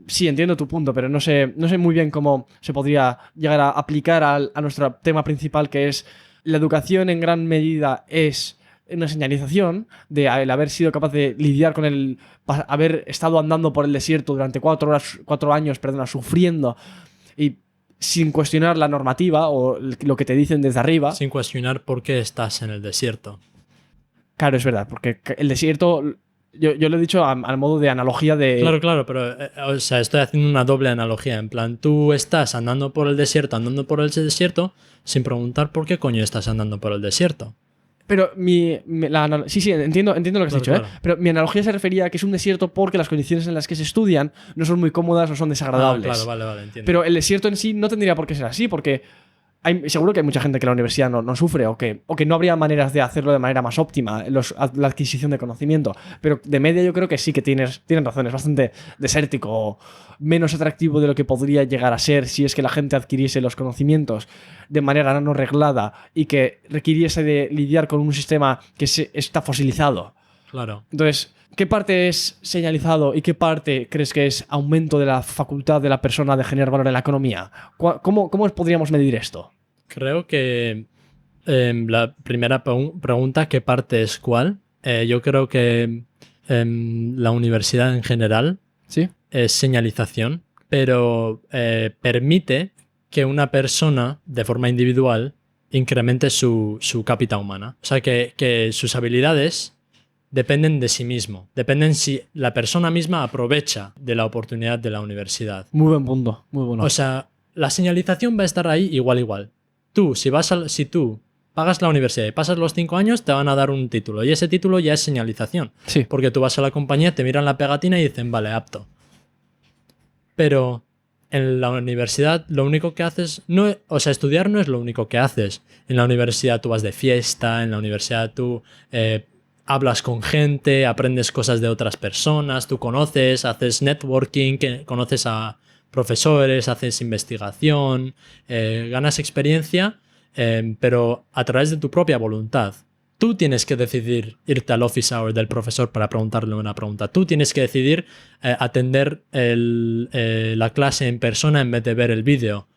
sí, entiendo tu punto, pero no sé muy bien cómo se podría llegar a aplicar a nuestro tema principal, que es la educación en gran medida es una señalización de el haber sido capaz de lidiar con haber estado andando por el desierto durante 4 años, sufriendo y sin cuestionar la normativa o lo que te dicen desde arriba. Sin cuestionar por qué estás en el desierto. Claro, es verdad, porque el desierto, yo lo he dicho al modo de analogía de... Claro, pero o sea, estoy haciendo una doble analogía. En plan, tú estás andando por el desierto sin preguntar por qué coño estás andando por el desierto. Pero sí, entiendo lo que has dicho, claro. Pero mi analogía se refería a que es un desierto porque las condiciones en las que se estudian no son muy cómodas o son desagradables. Claro, vale, entiendo. Pero el desierto en sí no tendría por qué ser así, porque seguro que hay mucha gente que la universidad no sufre o que no habría maneras de hacerlo de manera más óptima, la adquisición de conocimiento. Pero de media yo creo que sí que tienen razón, es bastante desértico, menos atractivo de lo que podría llegar a ser si es que la gente adquiriese los conocimientos de manera no reglada y que requiriese de lidiar con un sistema que está fosilizado. Claro. Entonces, ¿qué parte es señalizado y qué parte crees que es aumento de la facultad de la persona de generar valor en la economía? ¿Cómo podríamos medir esto? Creo que la primera pregunta, ¿qué parte es cuál? Yo creo que la universidad en general ¿Sí? es señalización, pero permite que una persona de forma individual incremente su cápita humana. O sea, que sus habilidades dependen de sí mismo. Dependen si la persona misma aprovecha de la oportunidad de la universidad. Muy buen punto, muy bueno. O sea, la señalización va a estar ahí igual. Tú, si tú pagas la universidad y pasas los 5 años, te van a dar un título. Y ese título ya es señalización. Sí. Porque tú vas a la compañía, te miran la pegatina y dicen, vale, apto. Pero en la universidad lo único que haces... estudiar no es lo único que haces. En la universidad tú vas de fiesta, en la universidad tú hablas con gente, aprendes cosas de otras personas, tú conoces, haces networking, conoces a profesores, haces investigación, ganas experiencia, pero a través de tu propia voluntad. Tú tienes que decidir irte al office hour del profesor para preguntarle una pregunta. Tú tienes que decidir atender la clase en persona en vez de ver el vídeo.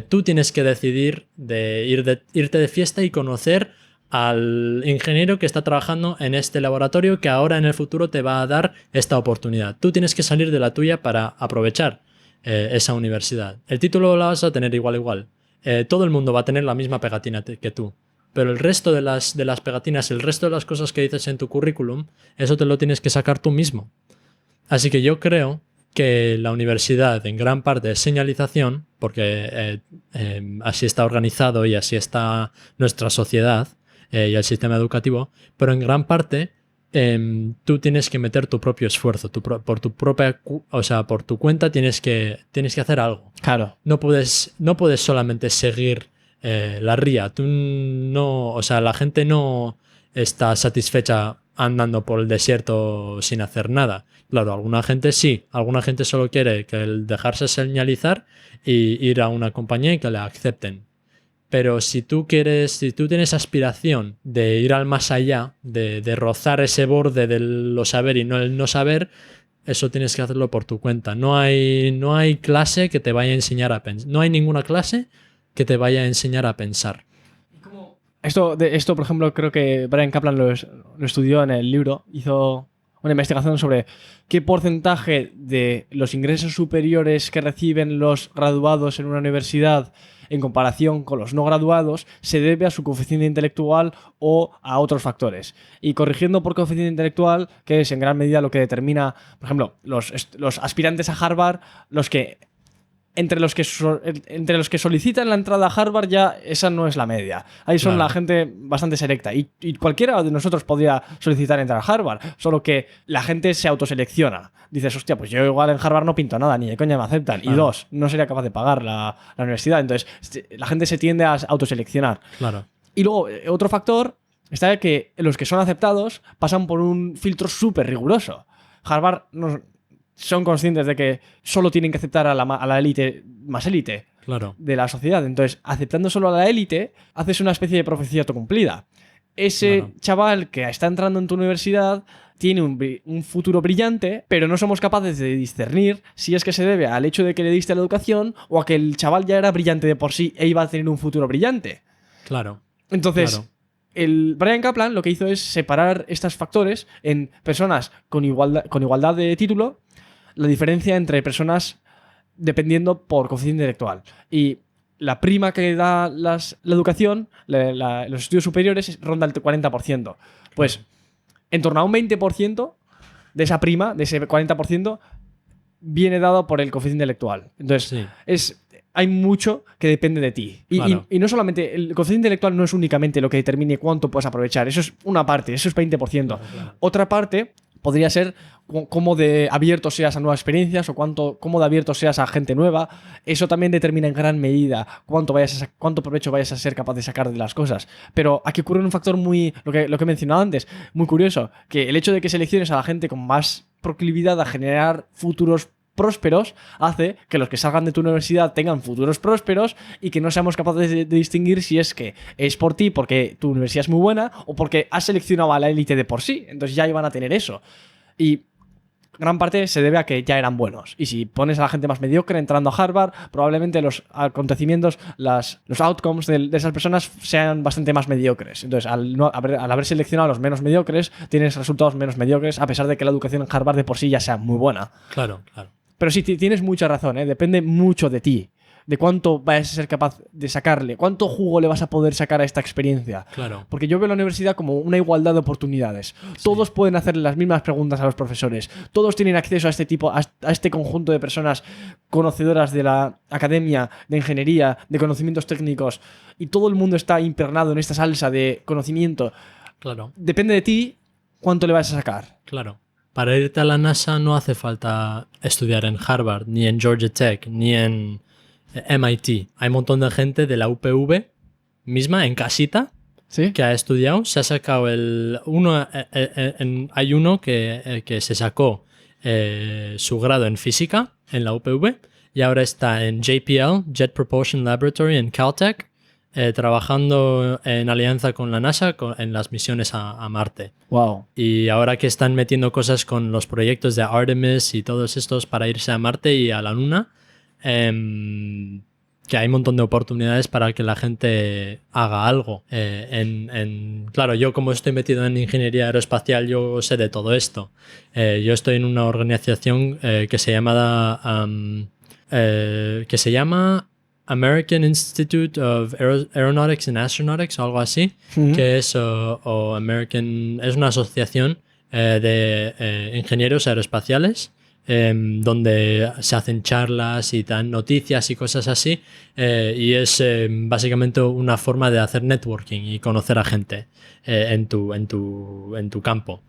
Tú tienes que decidir irte de fiesta y conocer al ingeniero que está trabajando en este laboratorio que ahora en el futuro te va a dar esta oportunidad. Tú tienes que salir de la tuya para aprovechar esa universidad. El título lo vas a tener igual. Todo el mundo va a tener la misma pegatina que tú. Pero el resto de las pegatinas, el resto de las cosas que dices en tu currículum, eso te lo tienes que sacar tú mismo. Así que yo creo que la universidad en gran parte es señalización, porque así está organizado y así está nuestra sociedad y el sistema educativo, pero en gran parte tú tienes que meter tu propio esfuerzo, por tu cuenta tienes que hacer algo. Claro. No puedes solamente seguir la ría. La gente no está satisfecha andando por el desierto sin hacer nada. Claro, alguna gente sí, alguna gente solo quiere dejarse señalizar y ir a una compañía y que le acepten. Pero si tú tienes aspiración de ir al más allá, de rozar ese borde del saber y no el no saber, eso tienes que hacerlo por tu cuenta. No hay clase que te vaya a enseñar a pensar. No hay ninguna clase que te vaya a enseñar a pensar. Esto, por ejemplo, creo que Brian Kaplan lo estudió en el libro. Hizo una investigación sobre qué porcentaje de los ingresos superiores que reciben los graduados en una universidad en comparación con los no graduados se debe a su coeficiente intelectual o a otros factores. Y corrigiendo por coeficiente intelectual, que es en gran medida lo que determina, por ejemplo, los aspirantes a Harvard, entre los que solicitan la entrada a Harvard, ya esa no es la media. Ahí son Claro. la gente bastante selecta. Y cualquiera de nosotros podría solicitar entrar a Harvard, solo que la gente se autoselecciona. Dices, hostia, pues yo igual en Harvard no pinto nada, ni de coña me aceptan. Claro. Y 2, no sería capaz de pagar la universidad. Entonces, la gente se tiende a autoseleccionar. Claro. Y luego, otro factor está que los que son aceptados pasan por un filtro súper riguroso. Harvard son conscientes de que solo tienen que aceptar a la élite más élite. Claro. de la sociedad. Entonces, aceptando solo a la élite, haces una especie de profecía autocumplida. Ese chaval que está entrando en tu universidad tiene un futuro brillante, pero no somos capaces de discernir si es que se debe al hecho de que le diste la educación o a que el chaval ya era brillante de por sí e iba a tener un futuro brillante. Claro. Entonces, el Bryan Caplan lo que hizo es separar estos factores en personas con igualdad de título, la diferencia entre personas dependiendo por coeficiente intelectual. Y la prima que da la educación, los estudios superiores, ronda el 40%. Pues en torno a un 20% de esa prima, de ese 40%, viene dado por el coeficiente intelectual. Entonces, hay mucho que depende de ti. Y no solamente, el coeficiente intelectual no es únicamente lo que determine cuánto puedes aprovechar. Eso es una parte, eso es 20%. Claro. Otra parte podría ser cómo de abierto seas a nuevas experiencias o cómo de abierto seas a gente nueva. Eso también determina en gran medida cuánto provecho vayas a ser capaz de sacar de las cosas. Pero aquí ocurre un factor lo que he mencionado antes, muy curioso, que el hecho de que selecciones a la gente con más proclividad a generar futuros prósperos hace que los que salgan de tu universidad tengan futuros prósperos y que no seamos capaces de distinguir si es que es por ti porque tu universidad es muy buena o porque has seleccionado a la élite de por sí. Entonces ya iban a tener eso. Y gran parte se debe a que ya eran buenos. Y si pones a la gente más mediocre entrando a Harvard, probablemente los acontecimientos, los outcomes de esas personas sean bastante más mediocres. Entonces, al haber seleccionado a los menos mediocres, tienes resultados menos mediocres, a pesar de que la educación en Harvard de por sí ya sea muy buena. Claro. Pero sí, tienes mucha razón, ¿eh? Depende mucho de ti, de cuánto vayas a ser capaz de sacarle, cuánto jugo le vas a poder sacar a esta experiencia. Claro. Porque yo veo la universidad como una igualdad de oportunidades. Todos pueden hacerle las mismas preguntas a los profesores. Todos tienen acceso a este conjunto de personas conocedoras de la academia, de ingeniería, de conocimientos técnicos. Y todo el mundo está impregnado en esta salsa de conocimiento. Claro. Depende de ti cuánto le vas a sacar. Claro. Para irte a la NASA no hace falta estudiar en Harvard, ni en Georgia Tech, ni en MIT. Hay un montón de gente de la UPV misma, en casita, que ha estudiado. Se ha sacado hay uno que se sacó su grado en física en la UPV y ahora está en JPL, Jet Propulsion Laboratory, en Caltech, trabajando en alianza con la NASA en las misiones a Marte. Wow. Y ahora que están metiendo cosas con los proyectos de Artemis y todos estos para irse a Marte y a la Luna, que hay un montón de oportunidades para que la gente haga algo. Claro, yo como estoy metido en ingeniería aeroespacial, yo sé de todo esto. Yo estoy en una organización que se llama American Institute of Aeronautics and Astronautics o algo así, que es es una asociación de ingenieros aeroespaciales donde se hacen charlas y dan noticias y cosas así, y es básicamente una forma de hacer networking y conocer a gente en tu campo.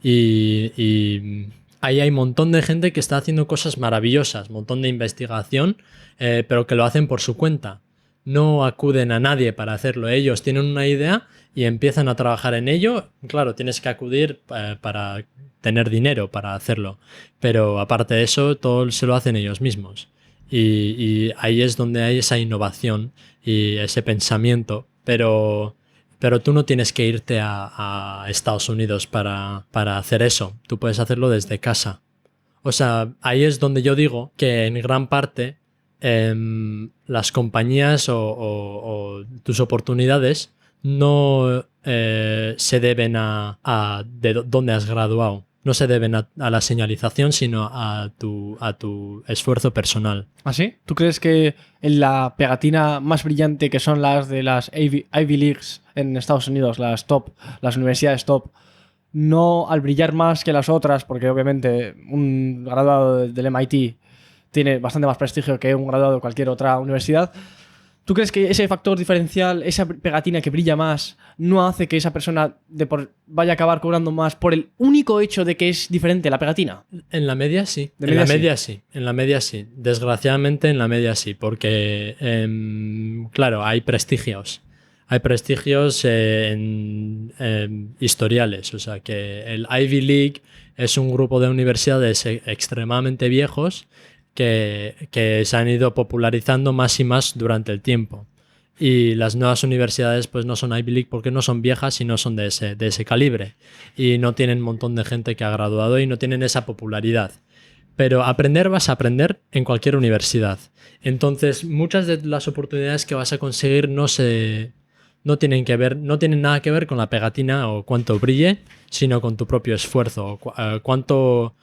Y ahí hay un montón de gente que está haciendo cosas maravillosas, un montón de investigación, pero que lo hacen por su cuenta. No acuden a nadie para hacerlo. Ellos tienen una idea y empiezan a trabajar en ello. Claro, tienes que acudir para tener dinero para hacerlo. Pero aparte de eso, todo se lo hacen ellos mismos. Y ahí es donde hay esa innovación y ese pensamiento. Pero tú no tienes que irte a Estados Unidos para hacer eso. Tú puedes hacerlo desde casa. O sea, ahí es donde yo digo que en gran parte las compañías o tus oportunidades no se deben a de dónde has graduado. No se deben a la señalización, sino a tu esfuerzo personal. ¿Ah, sí? ¿Tú crees que en la pegatina más brillante, que son las de las Ivy Leagues en Estados Unidos, las universidades top, no al brillar más que las otras, porque obviamente un graduado del MIT tiene bastante más prestigio que un graduado de cualquier otra universidad, ¿tú crees que ese factor diferencial, esa pegatina que brilla más, no hace que esa persona vaya a acabar cobrando más por el único hecho de que es diferente la pegatina? En la media sí. En la media sí. Desgraciadamente en la media sí, porque claro, hay prestigios. Hay prestigios historiales. O sea que el Ivy League es un grupo de universidades extremadamente viejos que se han ido popularizando más y más durante el tiempo. Y las nuevas universidades pues no son Ivy League porque no son viejas y no son de ese calibre. Y no tienen un montón de gente que ha graduado y no tienen esa popularidad. Pero aprender vas a aprender en cualquier universidad. Entonces, muchas de las oportunidades que vas a conseguir no tienen nada que ver con la pegatina o cuánto brille, sino con tu propio esfuerzo, cuánto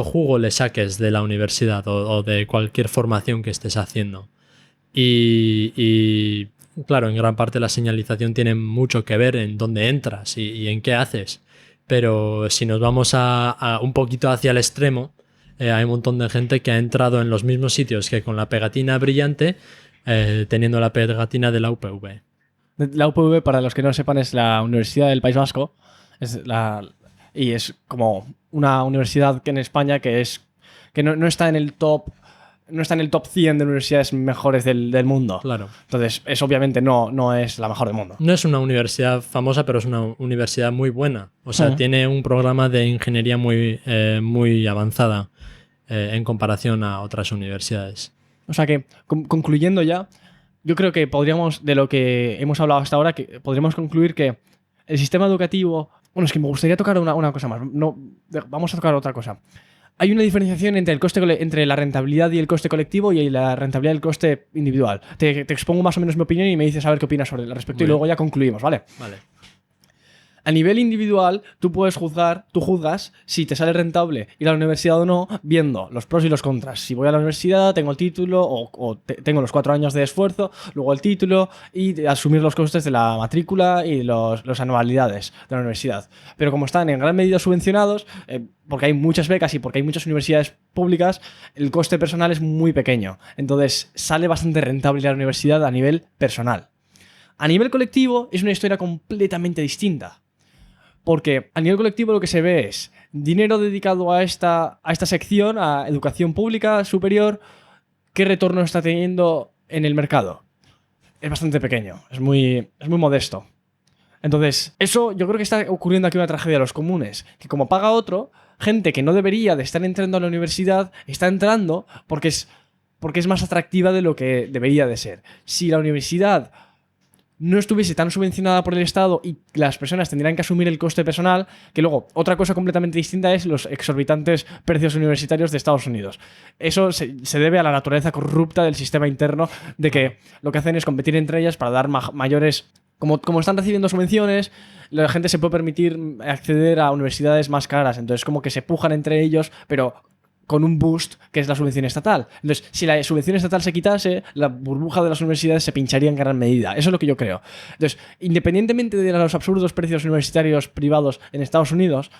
jugo le saques de la universidad o de cualquier formación que estés haciendo. Y claro, en gran parte la señalización tiene mucho que ver en dónde entras y en qué haces. Pero si nos vamos a un poquito hacia el extremo, hay un montón de gente que ha entrado en los mismos sitios que con la pegatina brillante, teniendo la pegatina de la UPV. La UPV, para los que no lo sepan, es la Universidad del País Vasco. Y es como una universidad que en España que no está en el top. No está en el top 100 de universidades mejores del mundo. Claro. Entonces, obviamente no es la mejor del mundo. No es una universidad famosa, pero es una universidad muy buena. O sea, tiene un programa de ingeniería muy avanzada en comparación a otras universidades. O sea que, concluyendo ya, yo creo que podríamos, de lo que hemos hablado hasta ahora, que podríamos concluir que el sistema educativo... Bueno, es que me gustaría tocar una cosa más. No, vamos a tocar otra cosa. Hay una diferenciación entre la rentabilidad y el coste colectivo y la rentabilidad y el coste individual. Te expongo más o menos mi opinión y me dices a ver qué opinas sobre el respecto. Muy y luego ya concluimos, ¿vale? Vale. A nivel individual, tú juzgas si te sale rentable ir a la universidad o no, viendo los pros y los contras. Si voy a la universidad, tengo el título o tengo los 4 años de esfuerzo, luego el título y asumir los costes de la matrícula y los anualidades de la universidad. Pero como están en gran medida subvencionados, porque hay muchas becas y porque hay muchas universidades públicas, el coste personal es muy pequeño. Entonces sale bastante rentable ir a la universidad a nivel personal. A nivel colectivo es una historia completamente distinta. Porque a nivel colectivo lo que se ve es dinero dedicado a esta sección, a educación pública superior, ¿qué retorno está teniendo en el mercado? Es bastante pequeño, es muy modesto. Entonces, eso yo creo que está ocurriendo aquí una tragedia de los comunes, que como paga otro, gente que no debería de estar entrando a la universidad está entrando porque es más atractiva de lo que debería de ser. Si la universidad no estuviese tan subvencionada por el Estado y las personas tendrían que asumir el coste personal, que luego otra cosa completamente distinta es los exorbitantes precios universitarios de Estados Unidos. Eso se debe a la naturaleza corrupta del sistema interno, de que lo que hacen es competir entre ellas para dar mayores... Como están recibiendo subvenciones, la gente se puede permitir acceder a universidades más caras, entonces como que se pujan entre ellos, pero con un boost que es la subvención estatal. Entonces, si la subvención estatal se quitase, la burbuja de las universidades se pincharía en gran medida. Eso es lo que yo creo. Entonces, independientemente de los absurdos precios universitarios privados en Estados Unidos,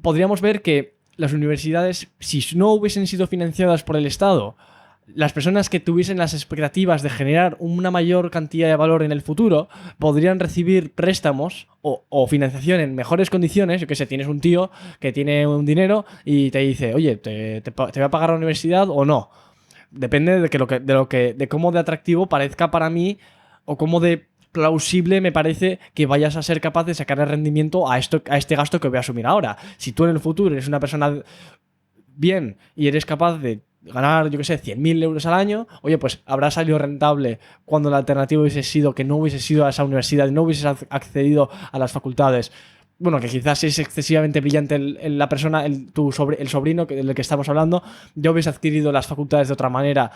podríamos ver que las universidades, si no hubiesen sido financiadas por el Estado, las personas que tuviesen las expectativas de generar una mayor cantidad de valor en el futuro podrían recibir préstamos o financiación en mejores condiciones. Yo qué sé, tienes un tío que tiene un dinero y te dice, oye, ¿te voy a pagar la universidad o no? Depende de cómo de atractivo parezca para mí o cómo de plausible me parece que vayas a ser capaz de sacar el rendimiento a este gasto que voy a asumir ahora. Si tú en el futuro eres una persona bien y eres capaz de ganar, yo qué sé, 100.000 euros al año, oye, pues habrá salido rentable cuando la alternativa hubiese sido que no hubieses ido a esa universidad y no hubieses accedido a las facultades. Bueno, que quizás es excesivamente brillante la persona, el sobrino del que estamos hablando, ya hubiese adquirido las facultades de otra manera,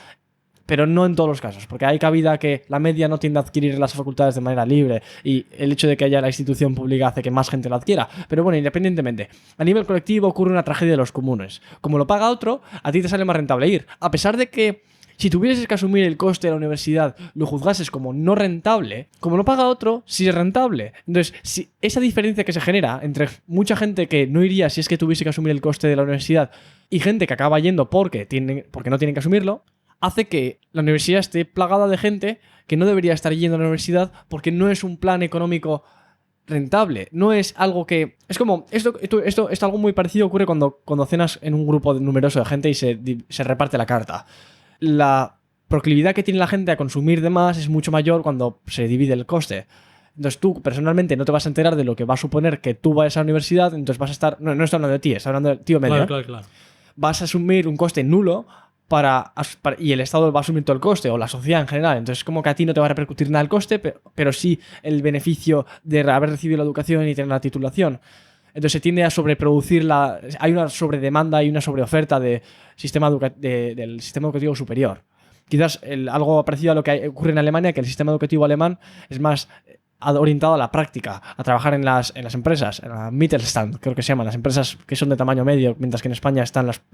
pero no en todos los casos, porque hay cabida que la media no tiende a adquirir las facultades de manera libre y el hecho de que haya la institución pública hace que más gente lo adquiera. Pero bueno, independientemente, a nivel colectivo ocurre una tragedia de los comunes. Como lo paga otro, a ti te sale más rentable ir. A pesar de que si tuvieses que asumir el coste de la universidad, lo juzgases como no rentable, como lo paga otro, sí es rentable. Entonces, si esa diferencia que se genera entre mucha gente que no iría si es que tuviese que asumir el coste de la universidad y gente que acaba yendo porque no tienen que asumirlo, hace que la universidad esté plagada de gente que no debería estar yendo a la universidad porque no es un plan económico rentable. No es algo que... Es como... Esto algo muy parecido ocurre cuando cenas en un grupo numeroso de gente y se reparte la carta. La proclividad que tiene la gente a consumir de más es mucho mayor cuando se divide el coste. Entonces tú personalmente no te vas a enterar de lo que va a suponer que tú vayas a la universidad, entonces vas a estar... No estoy hablando de ti, estoy hablando del tío medio. Claro. vas a asumir un coste nulo y el Estado va a asumir todo el coste, o la sociedad en general. Entonces, como que a ti no te va a repercutir nada el coste, pero sí el beneficio de haber recibido la educación y tener la titulación. Entonces se tiende a sobreproducir hay una sobredemanda y una sobreoferta del sistema educativo superior. Quizás algo parecido a lo que ocurre en Alemania, que el sistema educativo alemán es más orientado a la práctica, a trabajar en las empresas, en la Mittelstand, creo que se llaman, las empresas que son de tamaño medio, mientras que en España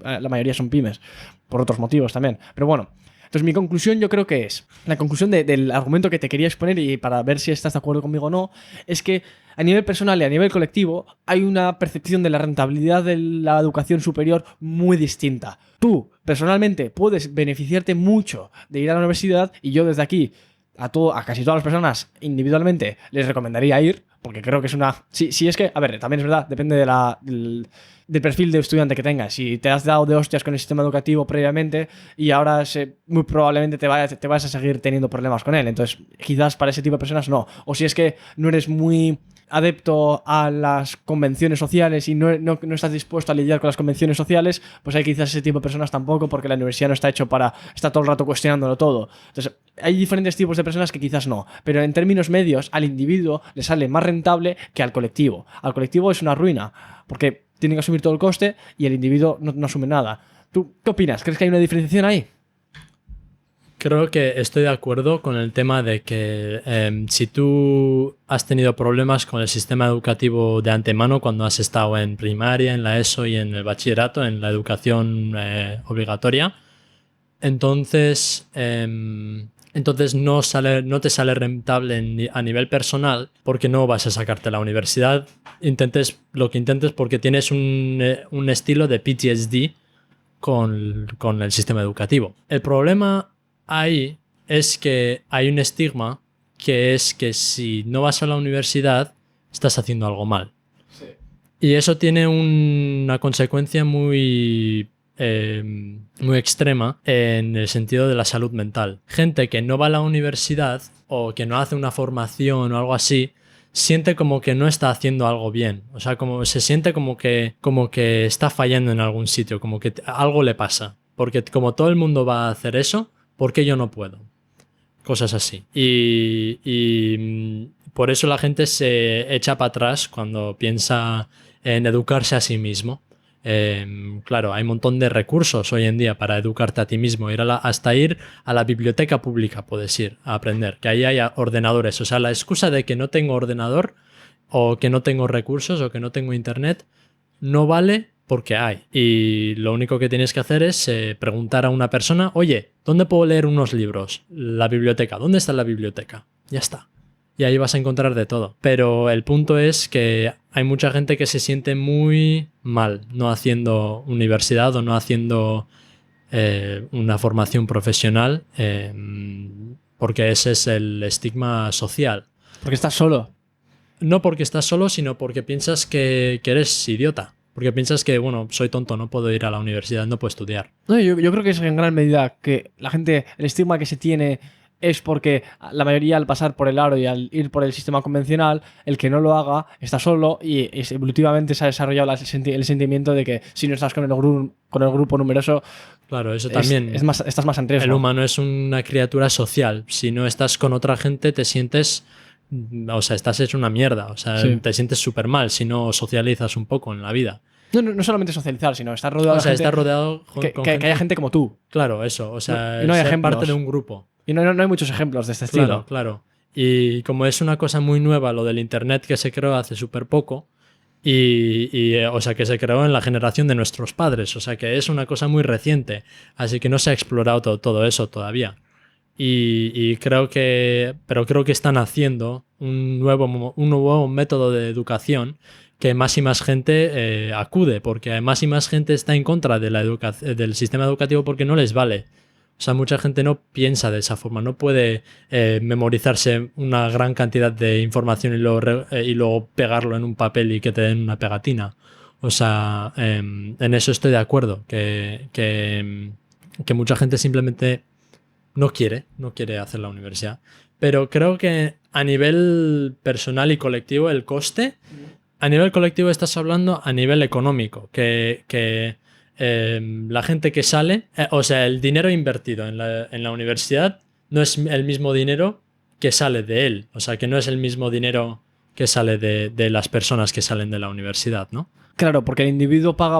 la mayoría son pymes, por otros motivos también. Pero bueno, entonces mi conclusión yo creo que la conclusión del argumento que te quería exponer, y para ver si estás de acuerdo conmigo o no, es que a nivel personal y a nivel colectivo hay una percepción de la rentabilidad de la educación superior muy distinta. Tú, personalmente, puedes beneficiarte mucho de ir a la universidad, y yo desde aquí a casi todas las personas individualmente les recomendaría ir, porque creo que es una... Si es que, a ver, también es verdad, depende del perfil de estudiante que tengas. Si te has dado de hostias con el sistema educativo previamente y ahora muy probablemente te vas a seguir teniendo problemas con él, entonces quizás para ese tipo de personas no. O si es que no eres muy adepto a las convenciones sociales y no estás dispuesto a lidiar con las convenciones sociales, pues hay quizás ese tipo de personas tampoco, porque la universidad no está hecho está todo el rato cuestionándolo todo. Entonces hay diferentes tipos de personas que quizás no, pero en términos medios al individuo le sale más rentable que al colectivo. Al colectivo es una ruina, porque tienen que asumir todo el coste y el individuo no asume nada. ¿Tú qué opinas? ¿Crees que hay una diferenciación ahí? Creo que estoy de acuerdo con el tema de que si tú has tenido problemas con el sistema educativo de antemano cuando has estado en primaria, en la ESO y en el bachillerato, en la educación obligatoria, entonces no te sale rentable a nivel personal, porque no vas a sacarte la universidad. Lo que intentes, porque tienes un estilo de PTSD con el sistema educativo. El problema ahí es que hay un estigma, que es que si no vas a la universidad estás haciendo algo mal. Sí. Y eso tiene una consecuencia muy extrema en el sentido de la salud mental. Gente que no va a la universidad o que no hace una formación o algo así, siente como que no está haciendo algo bien. O sea, como se siente como que está fallando en algún sitio, como que algo le pasa. Porque como todo el mundo va a hacer eso, ¿por qué yo no puedo? Cosas así. Y por eso la gente se echa para atrás cuando piensa en educarse a sí mismo. Claro, hay un montón de recursos hoy en día para educarte a ti mismo. Hasta ir a la biblioteca pública puedes ir a aprender, que ahí haya ordenadores. O sea, la excusa de que no tengo ordenador o que no tengo recursos o que no tengo internet no vale, porque hay. Y lo único que tienes que hacer es preguntar a una persona: oye, ¿dónde puedo leer unos libros? La biblioteca. ¿Dónde está la biblioteca? Ya está. Y ahí vas a encontrar de todo. Pero el punto es que hay mucha gente que se siente muy mal no haciendo universidad o no haciendo una formación profesional, porque ese es el estigma social. Porque estás solo. No porque estás solo, sino porque piensas que eres idiota. Porque piensas que, bueno, soy tonto, no puedo ir a la universidad, no puedo estudiar. No, yo creo que es en gran medida que la gente, el estigma que se tiene es porque la mayoría, al pasar por el aro y al ir por el sistema convencional, el que no lo haga está solo, y evolutivamente se ha desarrollado el sentimiento de que si no estás con el grupo numeroso, claro, eso también estás más en riesgo. El humano es una criatura social. Si no estás con otra gente, te sientes... O sea, estás hecho una mierda. O sea, sí. Te sientes súper mal si no socializas un poco en la vida. No solamente socializar, sino estar rodeado de gente. Estar rodeado con que gente. haya gente como tú. Claro, eso. O sea, no hay ser parte de un grupo. Y no hay muchos ejemplos de este estilo. Claro. Y como es una cosa muy nueva, lo del internet, que se creó hace súper poco, o sea, que se creó en la generación de nuestros padres. O sea, que es una cosa muy reciente. Así que no se ha explorado todo eso todavía. Creo que están haciendo un nuevo método de educación que más y más gente acude, porque más y más gente está en contra de del sistema educativo porque no les vale. O sea, mucha gente no piensa de esa forma, no puede memorizarse una gran cantidad de información y luego pegarlo en un papel y que te den una pegatina. O sea, en eso estoy de acuerdo, que mucha gente simplemente no quiere hacer la universidad. Pero creo que a nivel personal y colectivo, el coste, a nivel colectivo estás hablando a nivel económico, que la gente que sale, o sea, el dinero invertido en la universidad no es el mismo dinero que sale de él. O sea, que no es el mismo dinero que sale de las personas que salen de la universidad, ¿no? Claro, porque el individuo paga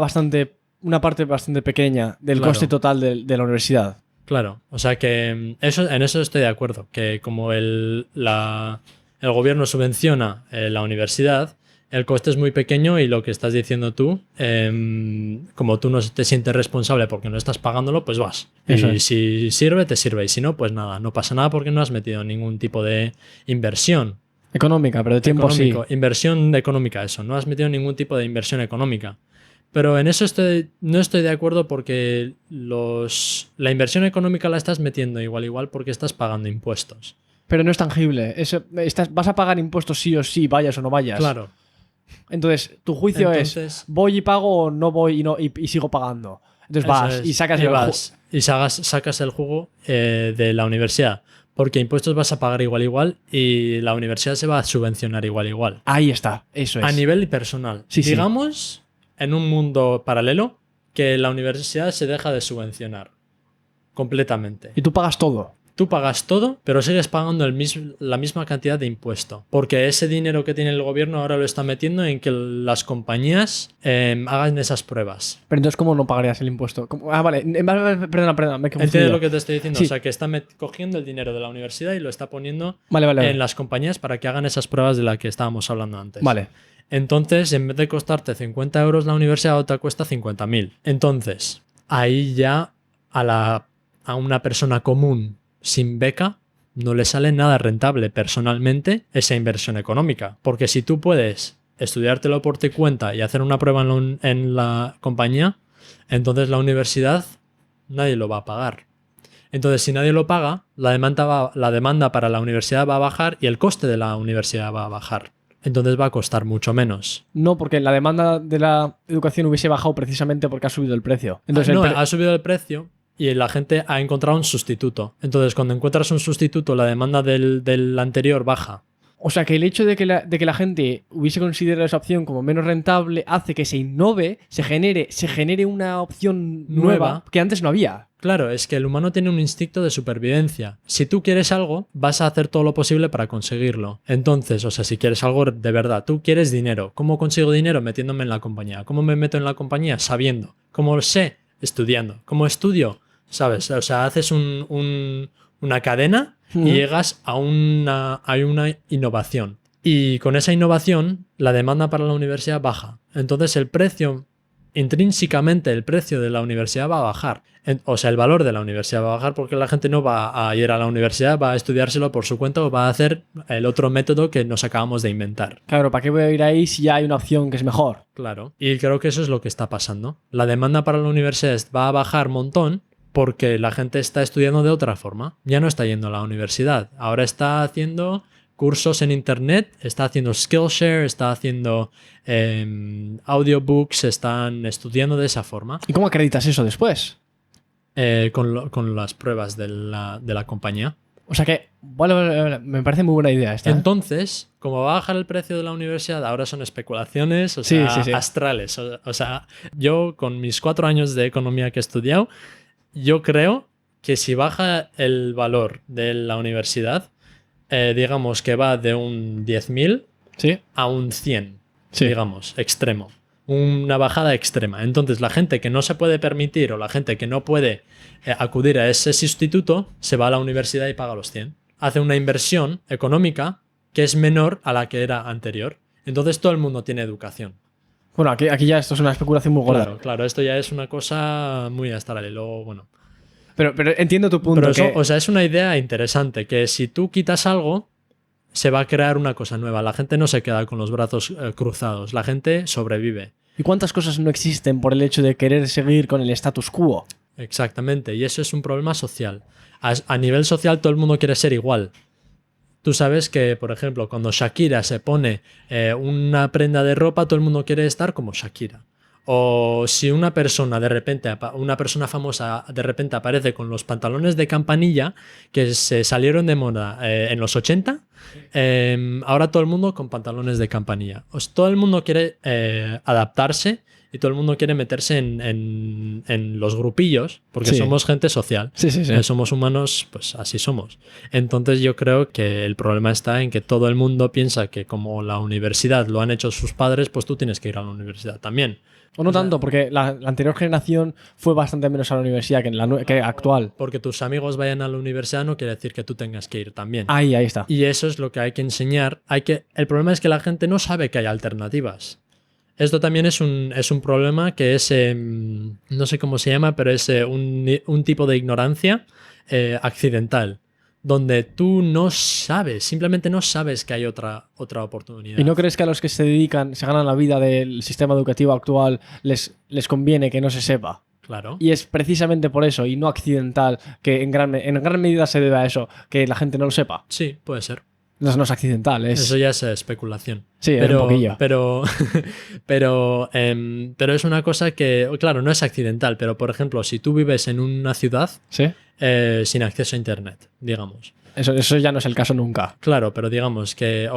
una parte bastante pequeña del coste total de la universidad. Claro, o sea que en eso estoy de acuerdo, que como el gobierno subvenciona la universidad, el coste es muy pequeño y lo que estás diciendo tú, como tú no te sientes responsable porque no estás pagándolo, pues vas. Eso y es. si sirve, te sirve. Y si no, pues nada, no pasa nada porque no has metido ningún tipo de inversión. Económica, pero de tiempo Económico. sí. Inversión económica, eso. No has metido ningún tipo de inversión económica. Pero en eso no estoy de acuerdo porque la inversión económica la estás metiendo igual porque estás pagando impuestos. Pero no es tangible. Vas a pagar impuestos sí o sí, vayas o no vayas. Claro. Entonces, tu juicio es, ¿voy y pago o no voy y sigo pagando? Entonces vas y sacas sacas el jugo de la universidad. Porque impuestos vas a pagar igual y la universidad se va a subvencionar igual. Ahí está, eso es. A nivel personal. Sí, Digamos, en un mundo paralelo, que la universidad se deja de subvencionar completamente. Y tú pagas todo. Tú pagas todo, pero sigues pagando la misma cantidad de impuesto. Porque ese dinero que tiene el gobierno ahora lo está metiendo en que las compañías hagan esas pruebas. Pero entonces, ¿cómo no pagarías el impuesto? Vale, perdona, me he confundido. ¿Entiendes lo que te estoy diciendo? Sí. O sea, que está cogiendo el dinero de la universidad y lo está poniendo Vale. en las compañías para que hagan esas pruebas de las que estábamos hablando antes. Vale. Entonces, en vez de costarte 50 euros la universidad, te cuesta 50.000. Entonces, ahí ya a una persona común sin beca no le sale nada rentable personalmente esa inversión económica. Porque si tú puedes estudiártelo por tu cuenta y hacer una prueba en la compañía, entonces la universidad nadie lo va a pagar. Entonces, si nadie lo paga, la demanda para la universidad va a bajar y el coste de la universidad va a bajar. Entonces va a costar mucho menos. No, porque la demanda de la educación hubiese bajado precisamente porque ha subido el precio. Entonces, ha subido el precio y la gente ha encontrado un sustituto. Entonces, cuando encuentras un sustituto, la demanda del anterior baja. O sea, que el hecho de que la gente hubiese considerado esa opción como menos rentable hace que se innove, se genere una opción nueva que antes no había. Claro, es que el humano tiene un instinto de supervivencia. Si tú quieres algo, vas a hacer todo lo posible para conseguirlo. Entonces, o sea, si quieres algo de verdad, tú quieres dinero. ¿Cómo consigo dinero? Metiéndome en la compañía. ¿Cómo me meto en la compañía? Sabiendo. ¿Cómo lo sé? Estudiando. ¿Cómo estudio? ¿Sabes? O sea, haces una cadena y llegas a una innovación. Y con esa innovación, la demanda para la universidad baja. Entonces, intrínsecamente, el precio de la universidad va a bajar. O sea, el valor de la universidad va a bajar porque la gente no va a ir a la universidad, va a estudiárselo por su cuenta o va a hacer el otro método que nos acabamos de inventar. Claro, ¿para qué voy a ir ahí si ya hay una opción que es mejor? Claro. Y creo que eso es lo que está pasando. La demanda para la universidad va a bajar un montón porque la gente está estudiando de otra forma. Ya no está yendo a la universidad. Ahora está haciendo cursos en internet, está haciendo Skillshare, está haciendo audiobooks, están estudiando de esa forma. ¿Y cómo acreditas eso después? Con las pruebas de la compañía. O sea que, bueno, me parece muy buena idea esta. Entonces, como va a bajar el precio de la universidad, ahora son especulaciones, o sea, astrales. O sea, yo con mis 4 años de economía que he estudiado, yo creo que si baja el valor de la universidad, digamos que va de un 10.000 a un 100, digamos, extremo. Una bajada extrema. Entonces, la gente que no se puede permitir o la gente que no puede acudir a ese sustituto se va a la universidad y paga los 100. Hace una inversión económica que es menor a la que era anterior. Entonces, todo el mundo tiene educación. Bueno, aquí ya esto es una especulación muy gorda. Claro, esto ya es una cosa muy astral. Y luego, bueno. Pero entiendo tu punto. Pero eso, o sea, es una idea interesante, que si tú quitas algo, se va a crear una cosa nueva. La gente no se queda con los brazos cruzados. La gente sobrevive. ¿Y cuántas cosas no existen por el hecho de querer seguir con el status quo? Exactamente. Y eso es un problema social. A nivel social, todo el mundo quiere ser igual. Tú sabes que, por ejemplo, cuando Shakira se pone una prenda de ropa, todo el mundo quiere estar como Shakira. O si una persona famosa de repente aparece con los pantalones de campanilla que se salieron de moda en los 80, ahora todo el mundo con pantalones de campanilla. Todo el mundo quiere adaptarse y todo el mundo quiere meterse en los grupillos, porque Sí. somos gente social. Sí, sí, sí. Somos humanos, pues así somos. Entonces yo creo que el problema está en que todo el mundo piensa que como la universidad lo han hecho sus padres, pues tú tienes que ir a la universidad también. O no O sea, tanto, porque la anterior generación fue bastante menos a la universidad que actual. Porque tus amigos vayan a la universidad no quiere decir que tú tengas que ir también. Ahí está. Y eso es lo que hay que enseñar. El problema es que la gente no sabe que hay alternativas. Esto también es un problema que es, no sé cómo se llama, pero es un tipo de ignorancia accidental, donde tú no sabes, simplemente no sabes que hay otra oportunidad. ¿Y no crees que a los que se dedican, se ganan la vida del sistema educativo actual, les conviene que no se sepa? Claro. Y es precisamente por eso, y no accidental, que en gran medida se debe a eso, que la gente no lo sepa. Sí, puede ser. No es accidental, es... Eso ya es especulación. Sí, es un poquillo. Pero es una cosa que, claro, no es accidental, pero por ejemplo, si tú vives en una ciudad ¿Sí? sin acceso a internet, digamos. Eso ya no es el caso nunca. Claro, pero digamos que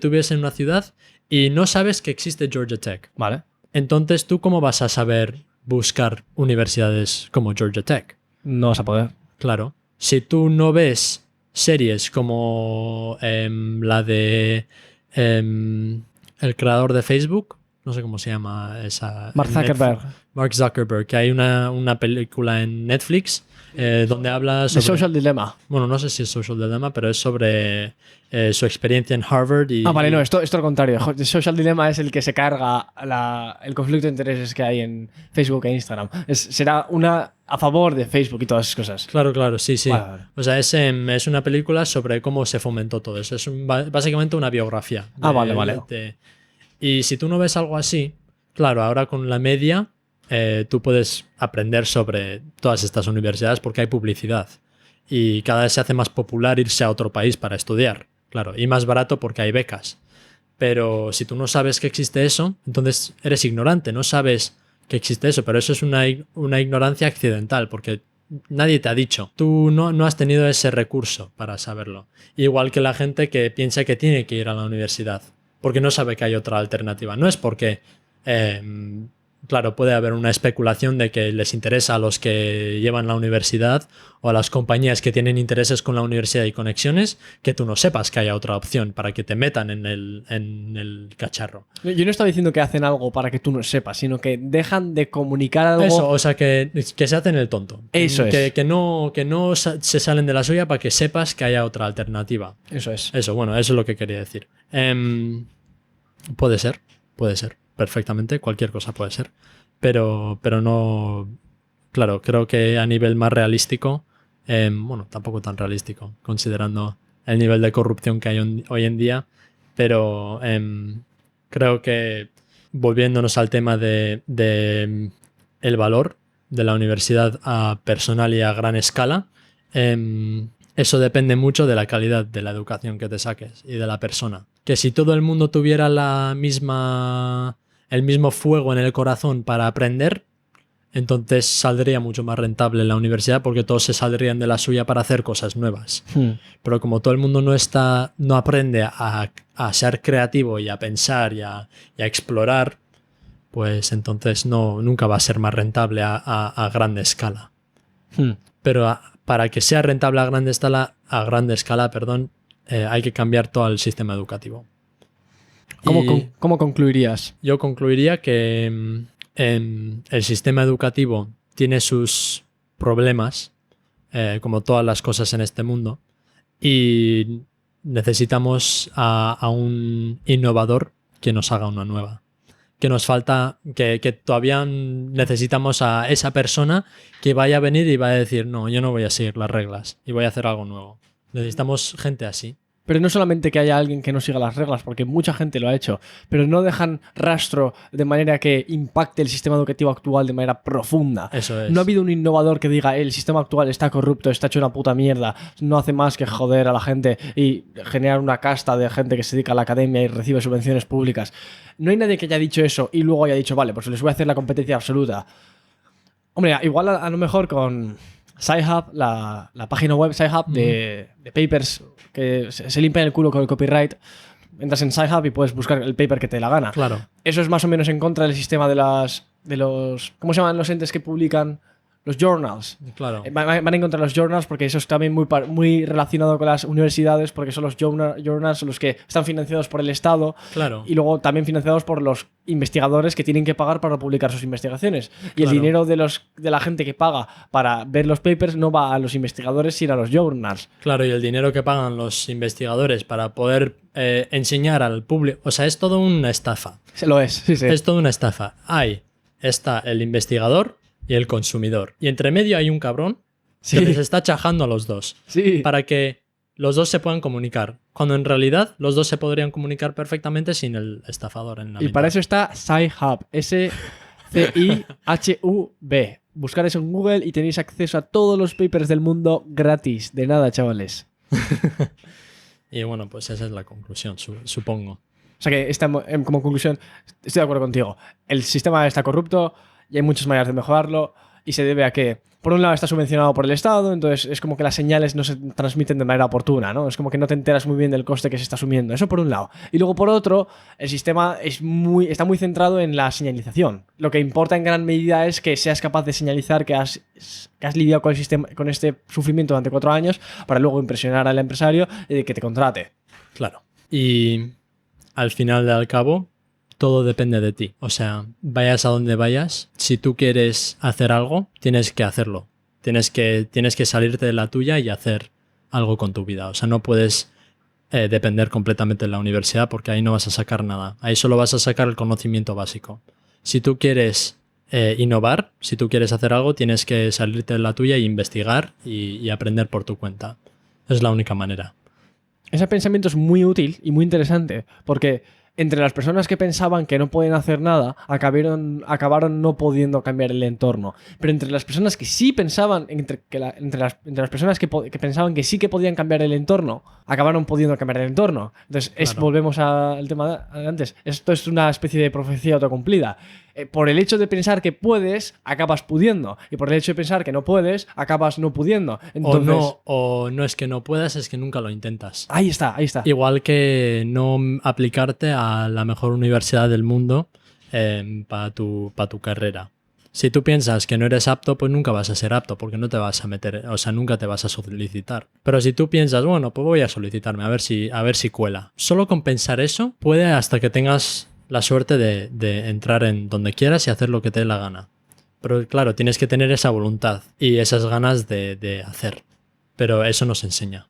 tú vives en una ciudad y no sabes que existe Georgia Tech. Vale. Entonces, ¿tú cómo vas a saber buscar universidades como Georgia Tech? No vas a poder. Claro. Si tú no ves series como la de el creador de Facebook, no sé cómo se llama esa. Mark Zuckerberg. Mark Zuckerberg, que hay una película en Netflix donde habla sobre. The Social Dilemma. Bueno, no sé si es Social Dilemma, pero es sobre su experiencia en Harvard. Vale, no, esto es lo contrario. The Social Dilemma es el que se carga el conflicto de intereses que hay en Facebook e Instagram. Será una a favor de Facebook y todas esas cosas. Claro, sí. Vale. O sea, es una película sobre cómo se fomentó todo eso. Es básicamente una biografía. Vale. Y si tú no ves algo así, claro, ahora con la media tú puedes aprender sobre todas estas universidades porque hay publicidad. Y cada vez se hace más popular irse a otro país para estudiar. Claro, y más barato porque hay becas. Pero si tú no sabes que existe eso, entonces eres ignorante, no sabes que existe eso, pero eso es una ignorancia accidental, porque nadie te ha dicho. Tú no has tenido ese recurso para saberlo. Igual que la gente que piensa que tiene que ir a la universidad, porque no sabe que hay otra alternativa. No es porque, claro, puede haber una especulación de que les interesa a los que llevan la universidad o a las compañías que tienen intereses con la universidad y conexiones, que tú no sepas que haya otra opción para que te metan en el cacharro. Yo no estaba diciendo que hacen algo para que tú no sepas, sino que dejan de comunicar algo. Eso, o sea, que se hacen el tonto. Eso es. Que no se salen de la suya para que sepas que haya otra alternativa. Eso es. Eso es lo que quería decir. Puede ser, perfectamente, cualquier cosa puede ser. Pero no... Claro, creo que a nivel más realístico, tampoco tan realístico, considerando el nivel de corrupción que hay hoy en día, pero creo que volviéndonos al tema de el valor de la universidad a personal y a gran escala, eso depende mucho de la calidad de la educación que te saques y de la persona. Que si todo el mundo tuviera el mismo fuego en el corazón para aprender, entonces saldría mucho más rentable la universidad porque todos se saldrían de la suya para hacer cosas nuevas. Pero como todo el mundo no aprende a ser creativo y a pensar y a explorar, pues entonces nunca va a ser más rentable a gran escala. Pero para que sea rentable a gran escala, hay que cambiar todo el sistema educativo. ¿Cómo concluirías? Yo concluiría que el sistema educativo tiene sus problemas, como todas las cosas en este mundo, y necesitamos a un innovador que nos haga una nueva. Que nos falta, que todavía necesitamos a esa persona que vaya a venir y va a decir, no, yo no voy a seguir las reglas y voy a hacer algo nuevo. Necesitamos gente así. Pero no solamente que haya alguien que no siga las reglas, porque mucha gente lo ha hecho, pero no dejan rastro de manera que impacte el sistema educativo actual de manera profunda. Eso es. No ha habido un innovador que diga, el sistema actual está corrupto, está hecho una puta mierda, no hace más que joder a la gente y generar una casta de gente que se dedica a la academia y recibe subvenciones públicas. No hay nadie que haya dicho eso y luego haya dicho, vale, pues les voy a hacer la competencia absoluta. Hombre, igual a lo mejor con Sci-Hub, la página web Sci-Hub de papers que se limpian el culo con el copyright, entras en SciHub y puedes buscar el paper que te dé la gana. Claro. Eso es más o menos en contra del sistema de los ¿cómo se llaman los entes que publican? Los journals. Claro. Van en contra de los journals porque eso es también muy relacionado con las universidades, porque son los journals son los que están financiados por el Estado, Claro. y luego también financiados por los investigadores que tienen que pagar para publicar sus investigaciones. Y el Claro. dinero de la gente que paga para ver los papers no va a los investigadores, sino a los journals. Claro, y el dinero que pagan los investigadores para poder enseñar al público. O sea, es todo una estafa. Se lo es, sí. Es toda una estafa. Está el investigador y el consumidor. Y entre medio hay un cabrón que les está chajando a los dos. Sí. Para que los dos se puedan comunicar. Cuando en realidad los dos se podrían comunicar perfectamente sin el estafador en la Y mitad. para eso está SciHub. SCIHUB. Buscar eso en Google y tenéis acceso a todos los papers del mundo gratis. De nada, chavales. Y bueno, pues esa es la conclusión, supongo. O sea que como conclusión, estoy de acuerdo contigo. El sistema está corrupto y hay muchas maneras de mejorarlo, y se debe a que, por un lado, está subvencionado por el Estado, entonces es como que las señales no se transmiten de manera oportuna, ¿no? Es como que no te enteras muy bien del coste que se está asumiendo. Eso por un lado. Y luego, por otro, el sistema está muy centrado en la señalización. Lo que importa en gran medida es que seas capaz de señalizar que has lidiado con el sistema, con este sufrimiento durante 4 años, para luego impresionar al empresario y que te contrate. Claro. Y al final al cabo, todo depende de ti. O sea, vayas a donde vayas, si tú quieres hacer algo, tienes que hacerlo. Tienes que salirte de la tuya y hacer algo con tu vida. O sea, no puedes depender completamente de la universidad, porque ahí no vas a sacar nada. Ahí solo vas a sacar el conocimiento básico. Si tú quieres innovar, si tú quieres hacer algo, tienes que salirte de la tuya e investigar y aprender por tu cuenta. Es la única manera. Ese pensamiento es muy útil y muy interesante, porque entre las personas que pensaban que no podían hacer nada, acabaron no pudiendo cambiar el entorno. Pero entre las personas que sí pensaban, entre las personas que pensaban que sí que podían cambiar el entorno, acabaron pudiendo cambiar el entorno. Entonces, Claro. Volvemos al tema de antes. Esto es una especie de profecía autocumplida. Por el hecho de pensar que puedes, acabas pudiendo. Y por el hecho de pensar que no puedes, acabas no pudiendo. Entonces, O no es que no puedas, es que nunca lo intentas. Ahí está. Igual que no aplicarte a la mejor universidad del mundo para tu carrera. Si tú piensas que no eres apto, pues nunca vas a ser apto, porque no te vas a meter, o sea, nunca te vas a solicitar. Pero si tú piensas, bueno, pues voy a solicitarme, a ver si cuela. Solo con pensar eso, puede hasta que tengas la suerte de entrar en donde quieras y hacer lo que te dé la gana. Pero claro, tienes que tener esa voluntad y esas ganas de hacer. Pero eso nos enseña.